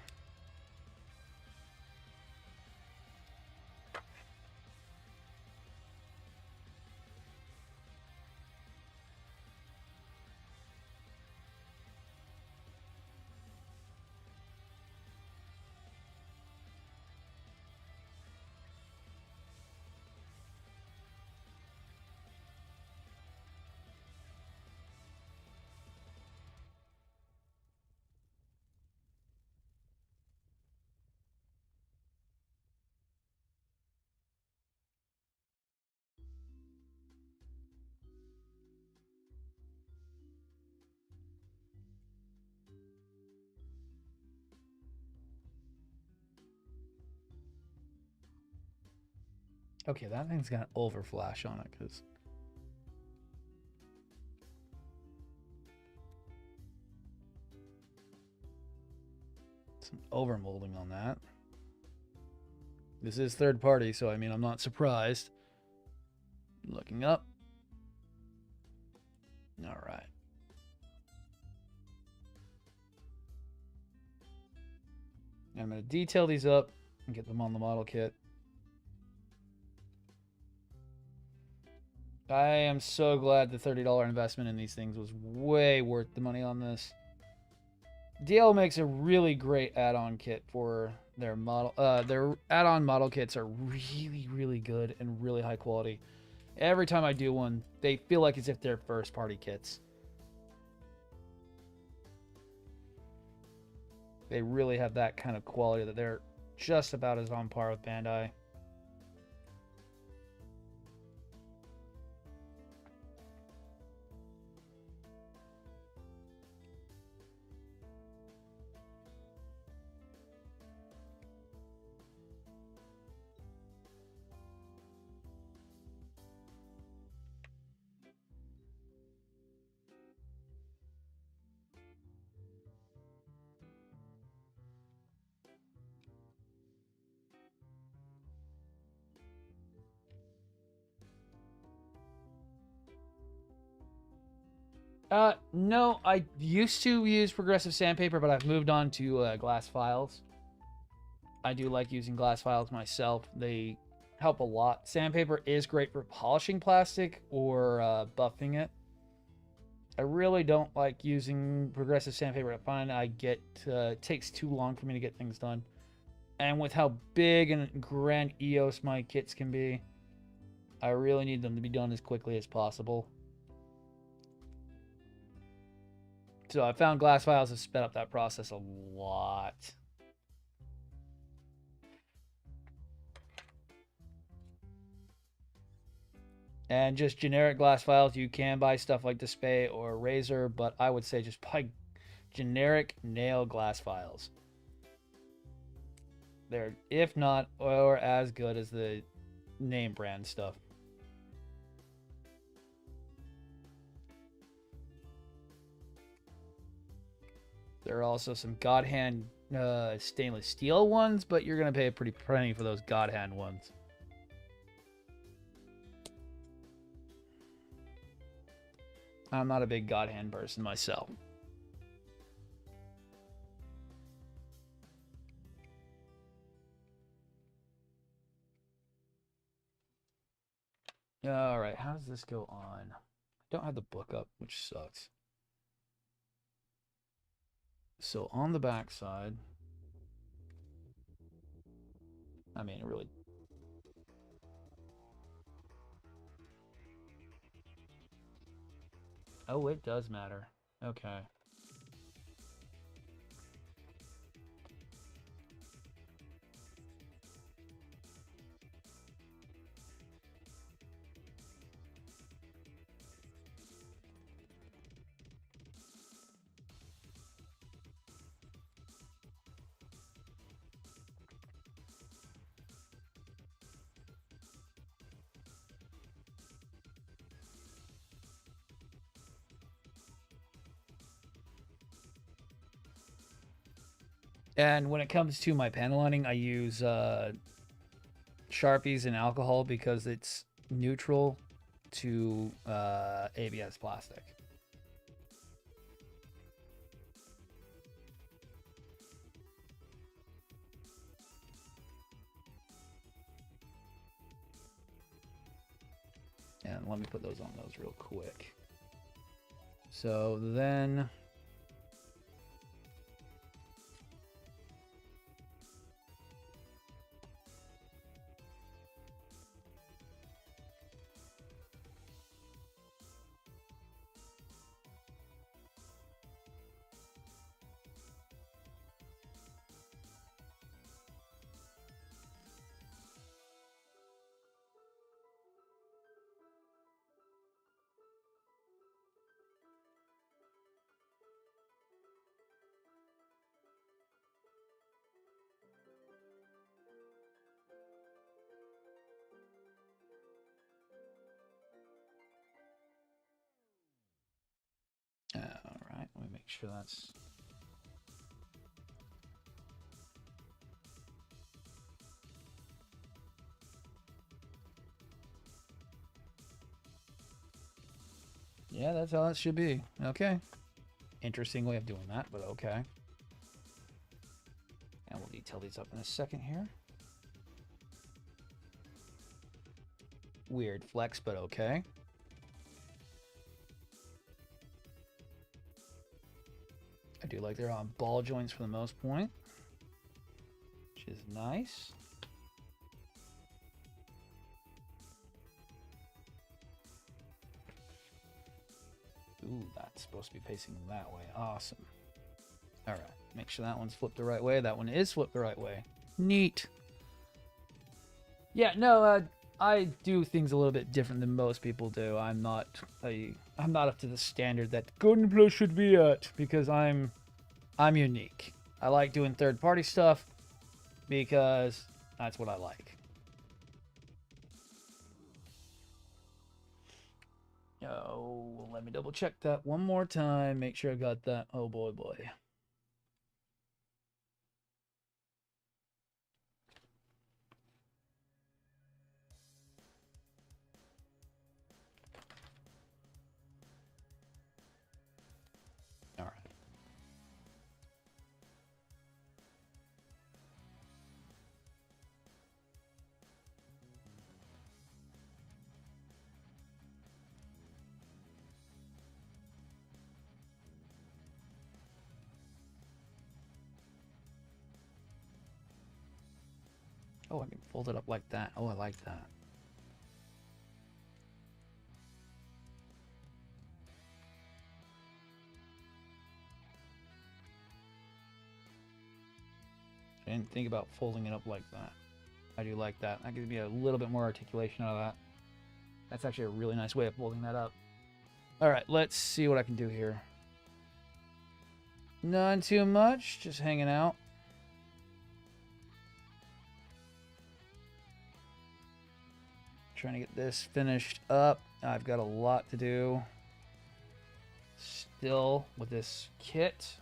Okay, that thing's got overflash on it, because Some overmolding on that. This is third party, so I mean, I'm not surprised. Looking up. All right. I'm going to detail these up and get them on the model kit. I am so glad the $30 investment in these things was way worth the money on this. DL makes a really great add-on kit for their model. Their add-on model kits are really, really good and really high quality. Every time I do one, they feel like as if they're first-party kits. They really have that kind of quality that they're just about as on par with Bandai. No, I used to use progressive sandpaper, but I've moved on to glass files. I do like using glass files myself. They help a lot. Sandpaper is great for polishing plastic or buffing it. I really don't like using progressive sandpaper. I find it takes too long for me to get things done. And with how big and grand EOS my kits can be, I really need them to be done as quickly as possible. So I found glass files have sped up that process a lot. And just generic glass files, you can buy stuff like Display or Razor, but I would say just buy generic nail glass files. They're, if not, or as good as the name brand stuff. There are also some God Hand stainless steel ones, but you're going to pay a pretty penny for those God Hand ones. I'm not a big God Hand person myself. All right, how does this go on? I don't have the book up, which sucks. So on the back side, I mean, it really... Oh, it does matter. Okay. And when it comes to my panel lining, I use Sharpies and alcohol because it's neutral to ABS plastic. And let me put those on those real quick. So then... All right, let me make sure that's... Yeah, that's how it should be. Okay. Interesting way of doing that, but okay. And we'll detail these up in a second here. Weird flex, but okay. I do like they're on ball joints for the most point, which is nice. Ooh, that's supposed to be facing that way. Awesome. All right, make sure that one's flipped the right way. That one is flipped the right way. Neat. Yeah, no, I do things a little bit different than most people do. I'm not up to the standard that Golden Plus should be at, because I'm unique. I like doing third-party stuff because that's what I like. Oh, let me double check that one more time. Make sure I got that. Oh boy, boy. All right. Oh, I can fold it up like that. Oh, I like that. I didn't think about folding it up like that. I do like that. That gives me a little bit more articulation out of that. That's actually a really nice way of folding that up. All right, let's see what I can do here. Not too much, just hanging out. Trying to get this finished up. I've got a lot to do still with this kit.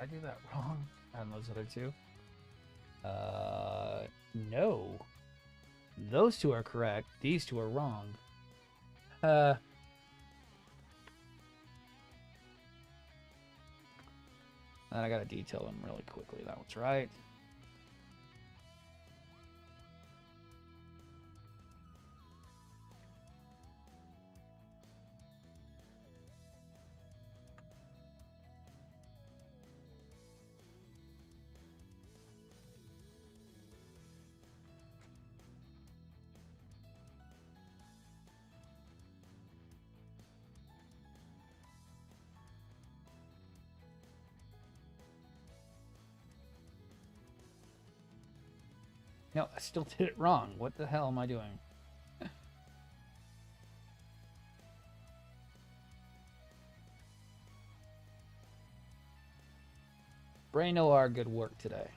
Did I do that wrong on those other two? No. Those two are correct. These two are wrong. Then I gotta detail them really quickly. That one's right. No, I still did it wrong. What the hell am I doing? Brain OR, good work today.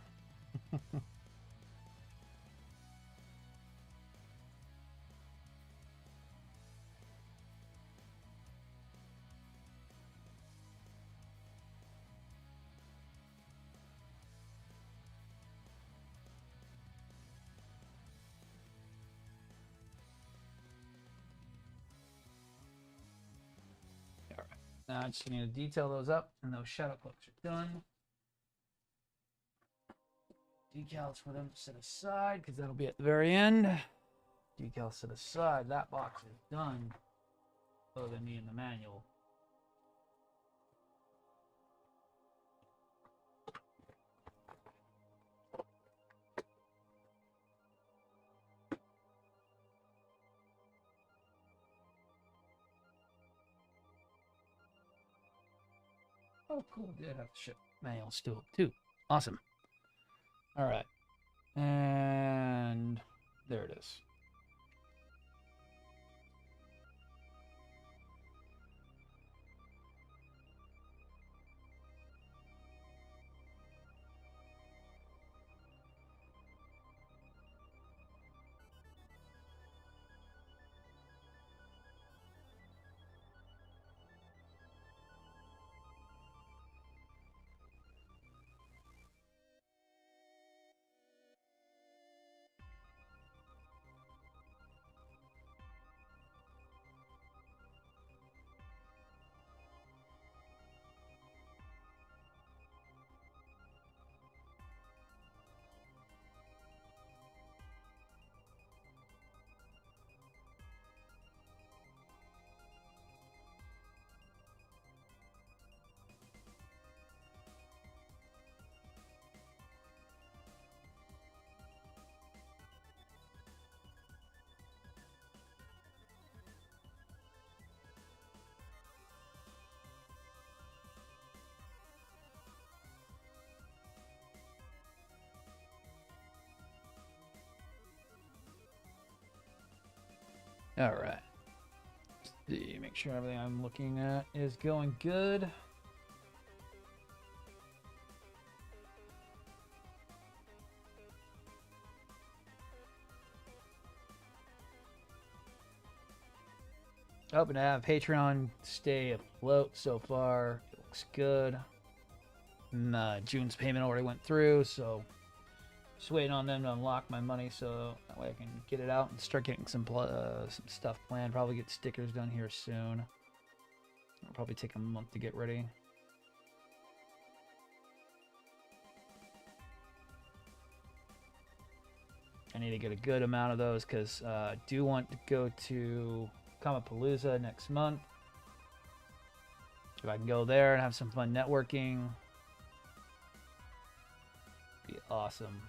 All right. Now I just need to detail those up, and those shadow cloaks are done. Decals for them to set aside, because that'll be at the very end. Decals set aside. That box is done. Other than me in the manual. Oh, cool. Did have to ship manual still too. Awesome. All right. And there it is. All right. Let's see, make sure everything I'm looking at is going good. Hoping to have Patreon stay afloat so far. It looks good. And, June's payment already went through, so just waiting on them to unlock my money so that way I can get it out and start getting some stuff planned. Probably get stickers done here soon. It'll probably take a month to get ready. I need to get a good amount of those because I do want to go to Comapalooza next month. If I can go there and have some fun networking, be awesome.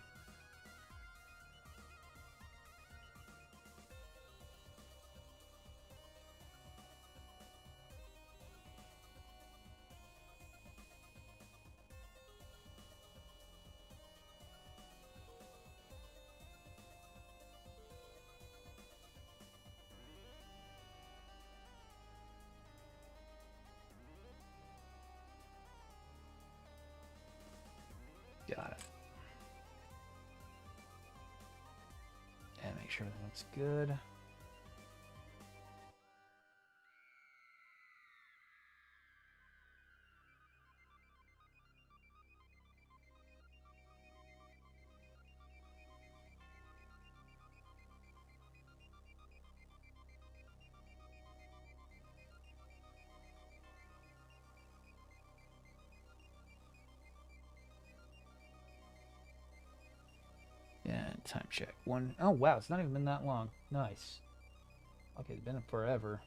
Got it. And make sure that looks good. And time check. Oh wow, it's not even been that long. Nice. Okay, it's been forever.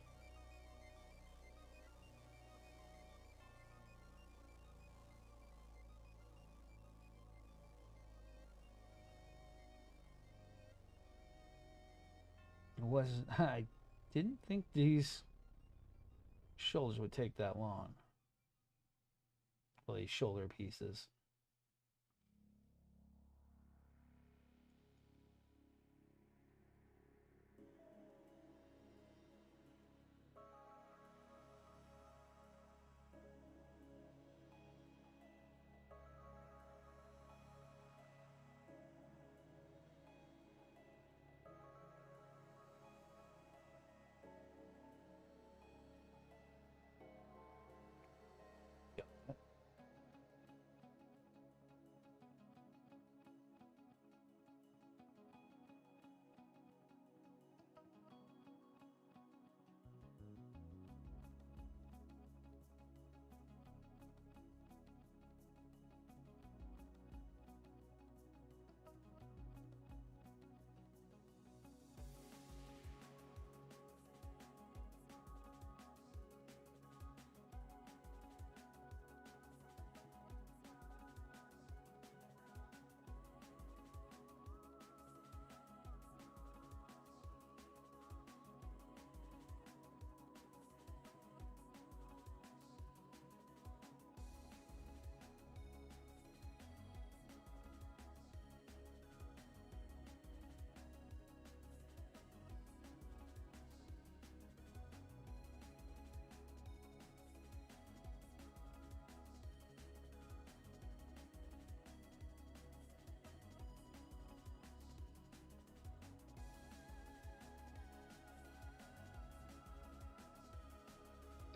I didn't think these shoulders would take that long. Well, these shoulder pieces.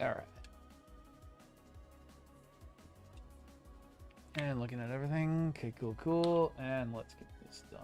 All right. And looking at everything. Okay, cool, cool. And let's get this done.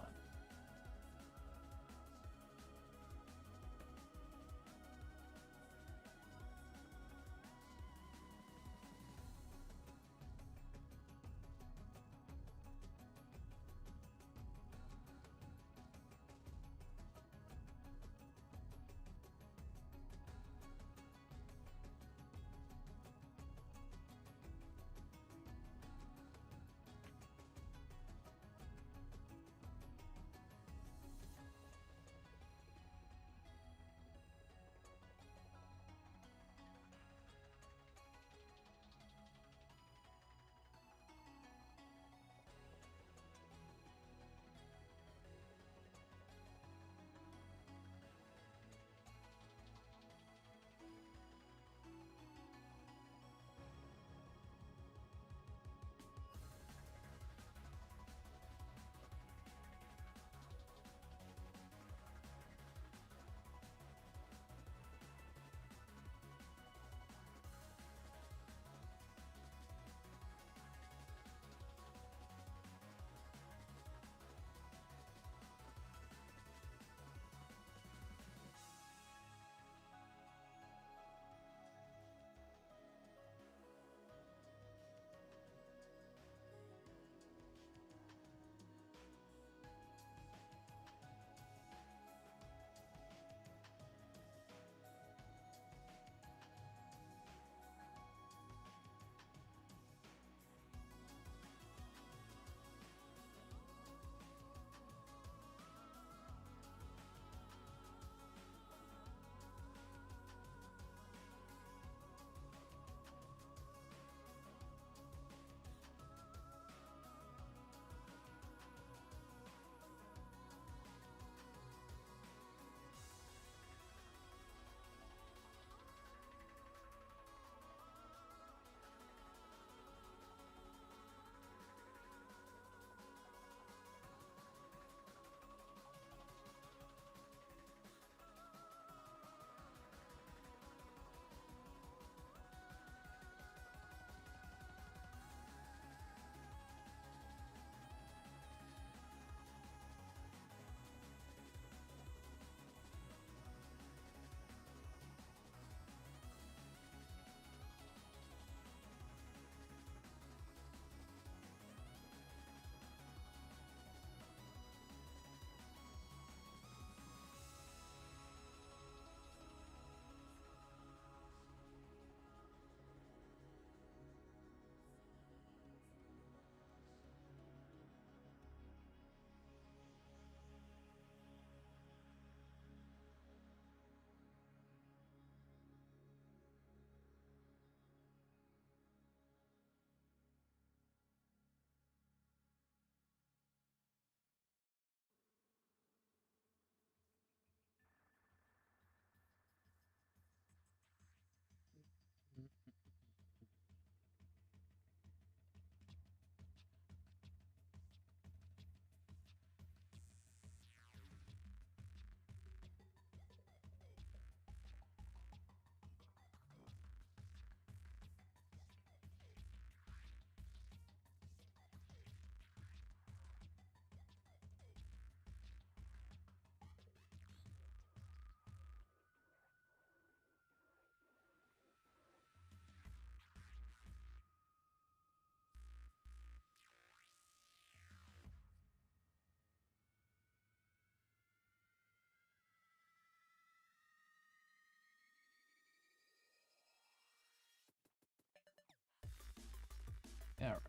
All right.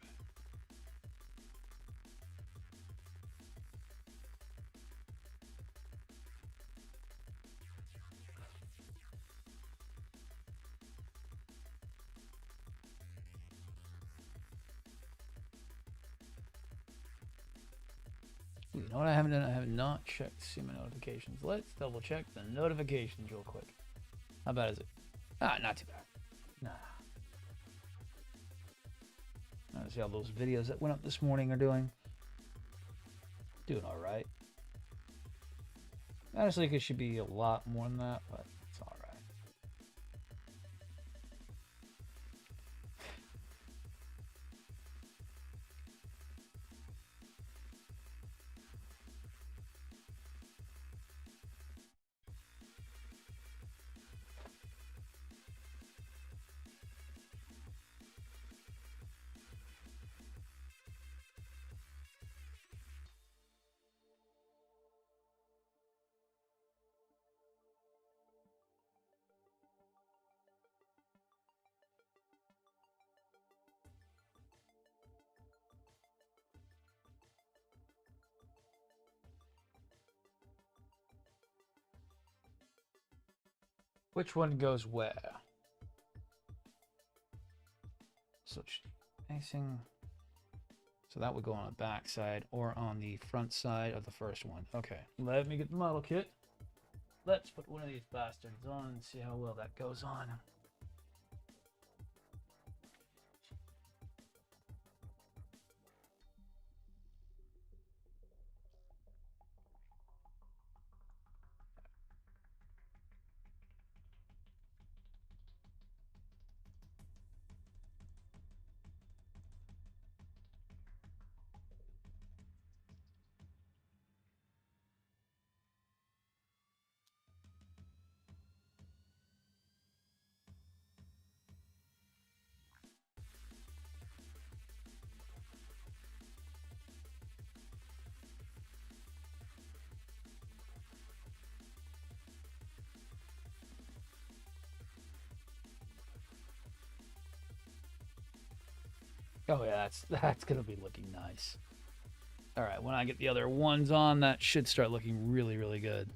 You know what I haven't done? I have not checked to see my notifications. Let's double check the notifications real quick. How bad is it? Ah, not too bad. Nah. Let's see how those videos that went up this morning are doing. Doing all right. Honestly, it should be a lot more than that, but it's all right. Which one goes where? So facing. So that would go on the back side or on the front side of the first one. Okay, let me get the model kit. Let's put one of these bastards on and see how well that goes on. Oh yeah, that's gonna be looking nice. All right, when I get the other ones on, that should start looking really, really good.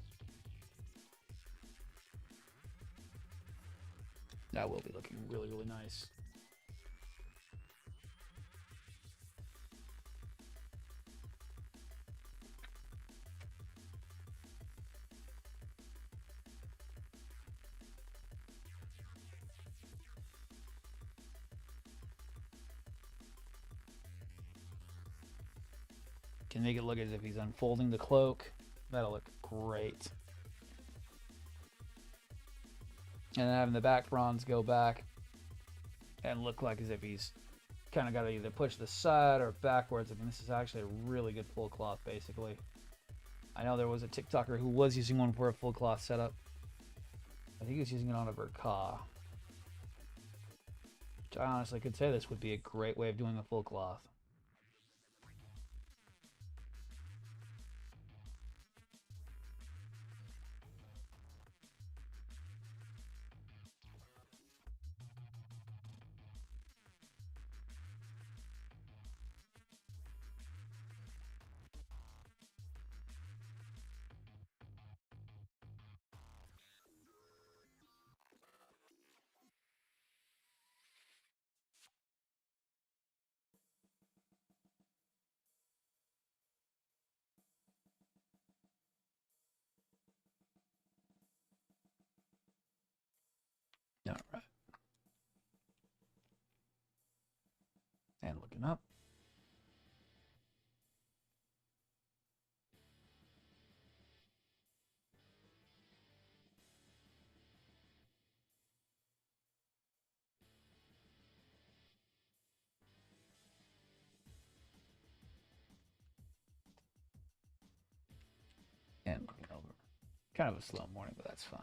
That will be looking really, really nice. Can make it look as if he's unfolding the cloak. That'll look great. And then having the back fronds go back and look like as if he's kind of got to either push the side or backwards. I mean, this is actually a really good full cloth, basically. I know there was a TikToker who was using one for a full cloth setup. I think he was using it on a Verka. Which I honestly could say this would be a great way of doing a full cloth. All right. And looking up. And looking over. Kind of a slow morning, but that's fine.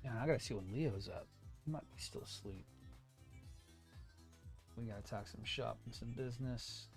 Yeah, I gotta see when Leo's up. He might be still asleep. We gotta talk some shop and some business.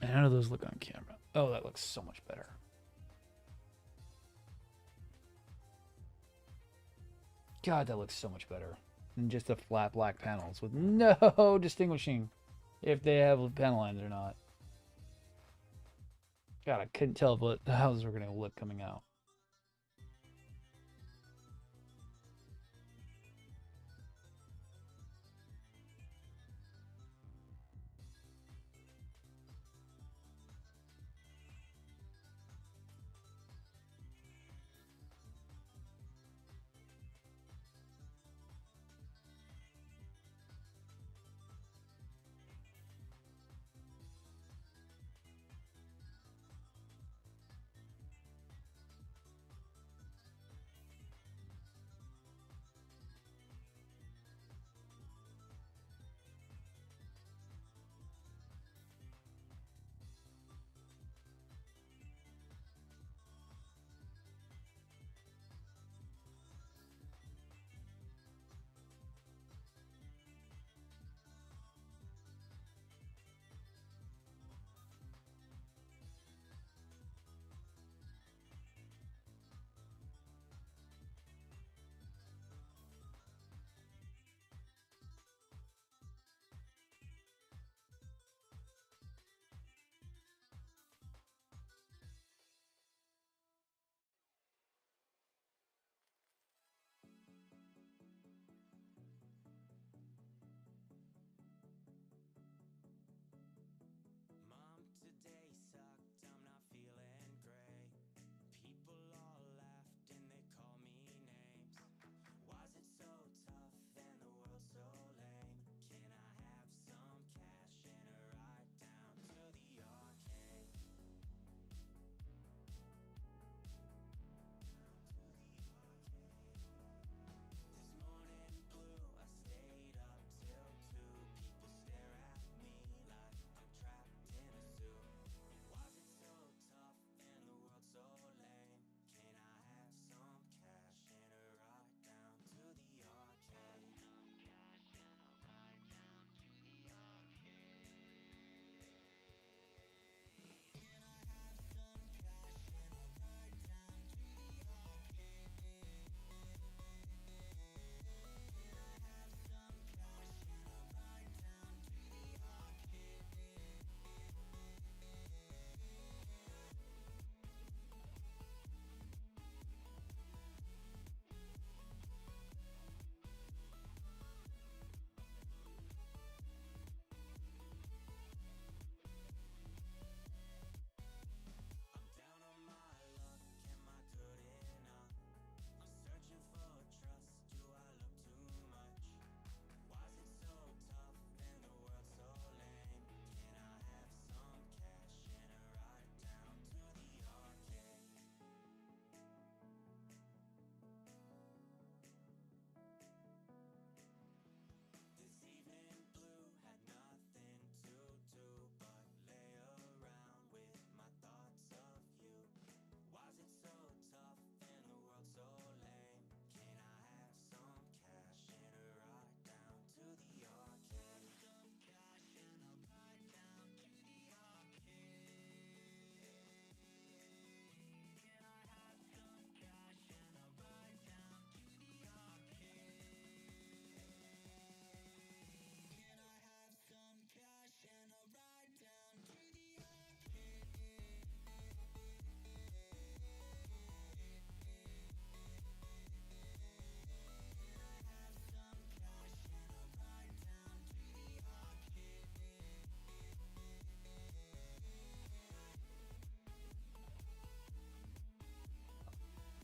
And how do those look on camera? Oh, that looks so much better. God, that looks so much better than just the flat black panels with no distinguishing if they have panel lines or not. God, I couldn't tell what the houses were going to look coming out.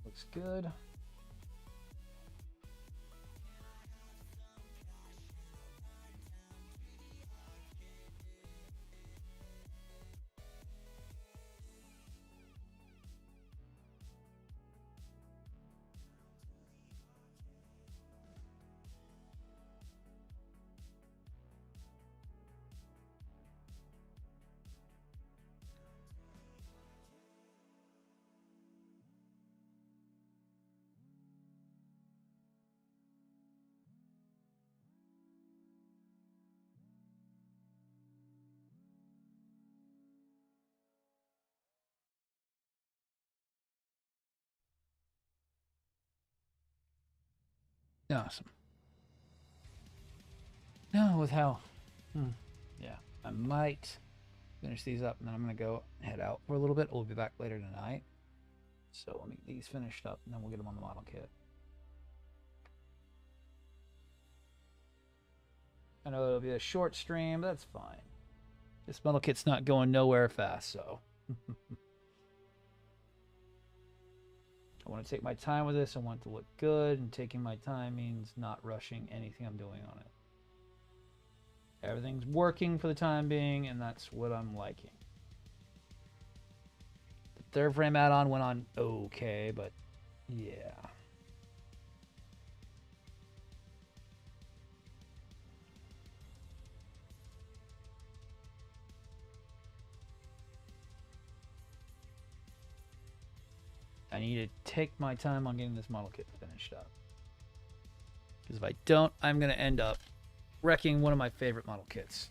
Looks good. Awesome. No, with how... yeah, I might finish these up, and then I'm going to go head out for a little bit. We'll be back later tonight. So let me get these finished up, and then we'll get them on the model kit. I know it'll be a short stream, but that's fine. This model kit's not going nowhere fast, so... I want to take my time with this. I want it to look good, and taking my time means not rushing anything I'm doing on it. Everything's working for the time being, and that's what I'm liking. The third frame add-on went on okay, but yeah. I need to take my time on getting this model kit finished up. Because if I don't, I'm going to end up wrecking one of my favorite model kits.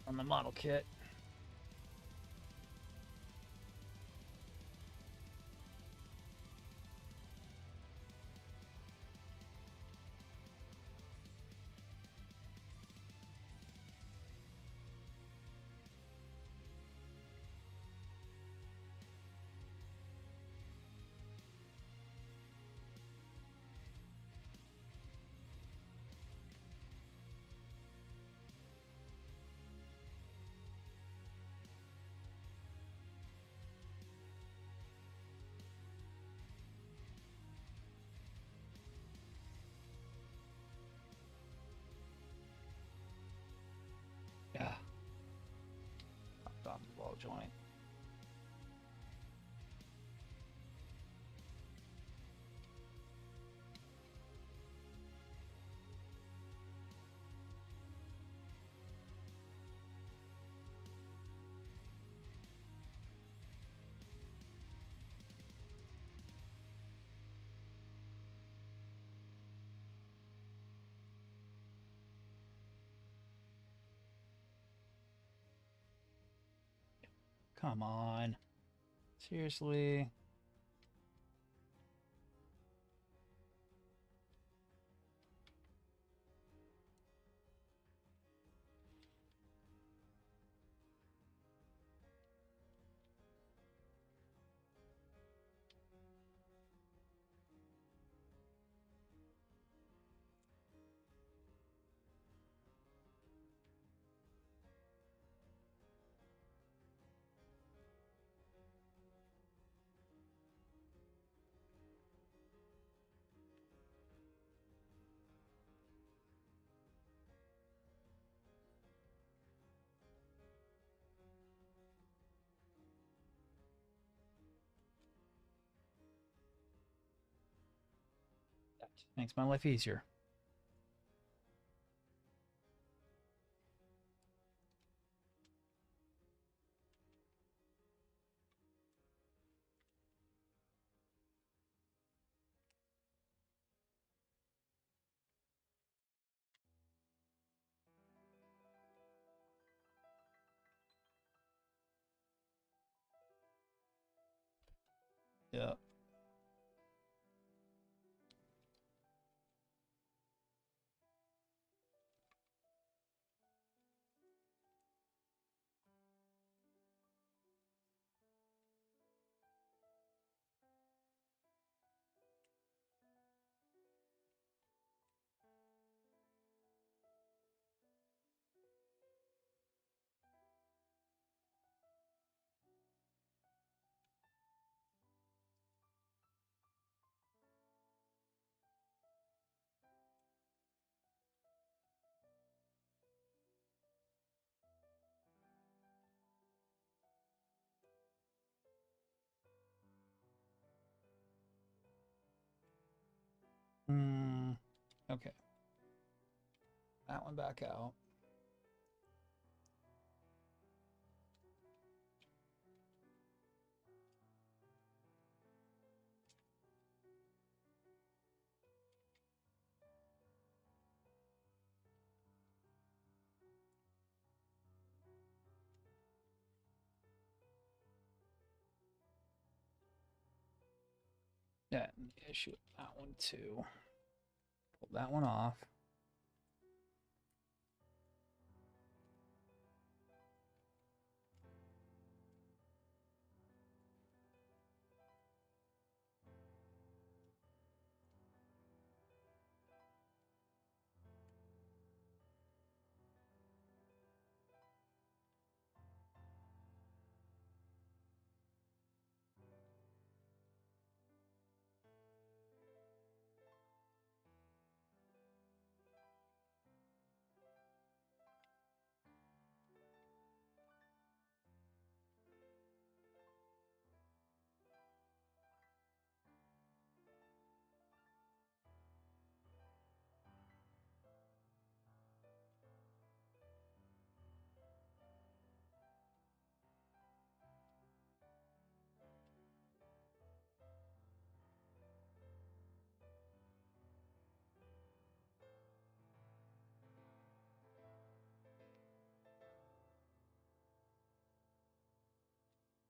On the model kit. joint. Come on. Seriously. That makes my life easier. Yeah. Okay. That one back out. Yeah, issue with that one too. Pull that one off.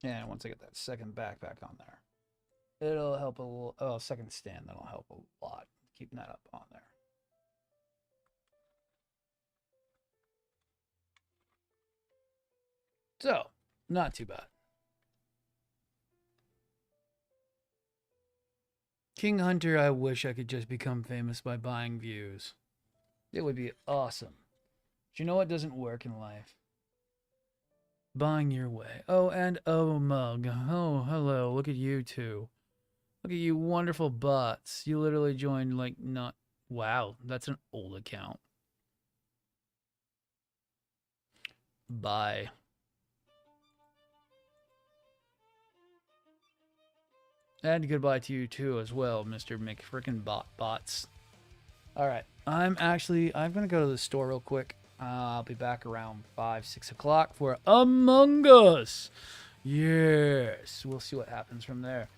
And once I get that second backpack on there, it'll help a little. Oh, second stand, that'll help a lot. Keeping that up on there. So, not too bad. King Hunter, I wish I could just become famous by buying views. It would be awesome. But you know what doesn't work in life? Buying your way. Oh, and oh, Mug. Oh, hello. Look at you two. Look at you wonderful bots. You literally joined, like, not... Wow, that's an old account. Bye. And goodbye to you too as well, Mr. McFrickin' Bots. Alright, I'm going to go to the store real quick. I'll be back around 5, 6 o'clock for Among Us. Yes, we'll see what happens from there.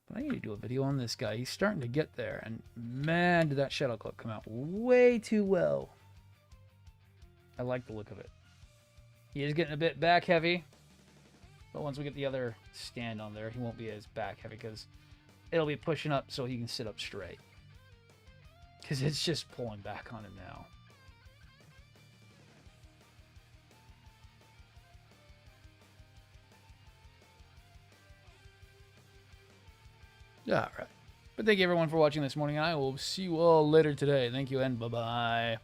But I need to do a video on this guy. He's starting to get there. And man, did that Shadow Cloak come out way too well. I like the look of it. He is getting a bit back heavy. But once we get the other stand on there, he won't be as back heavy because it'll be pushing up so he can sit up straight. Because it's just pulling back on him now. Alright. But thank you everyone for watching this morning. I will see you all later today. Thank you and bye-bye.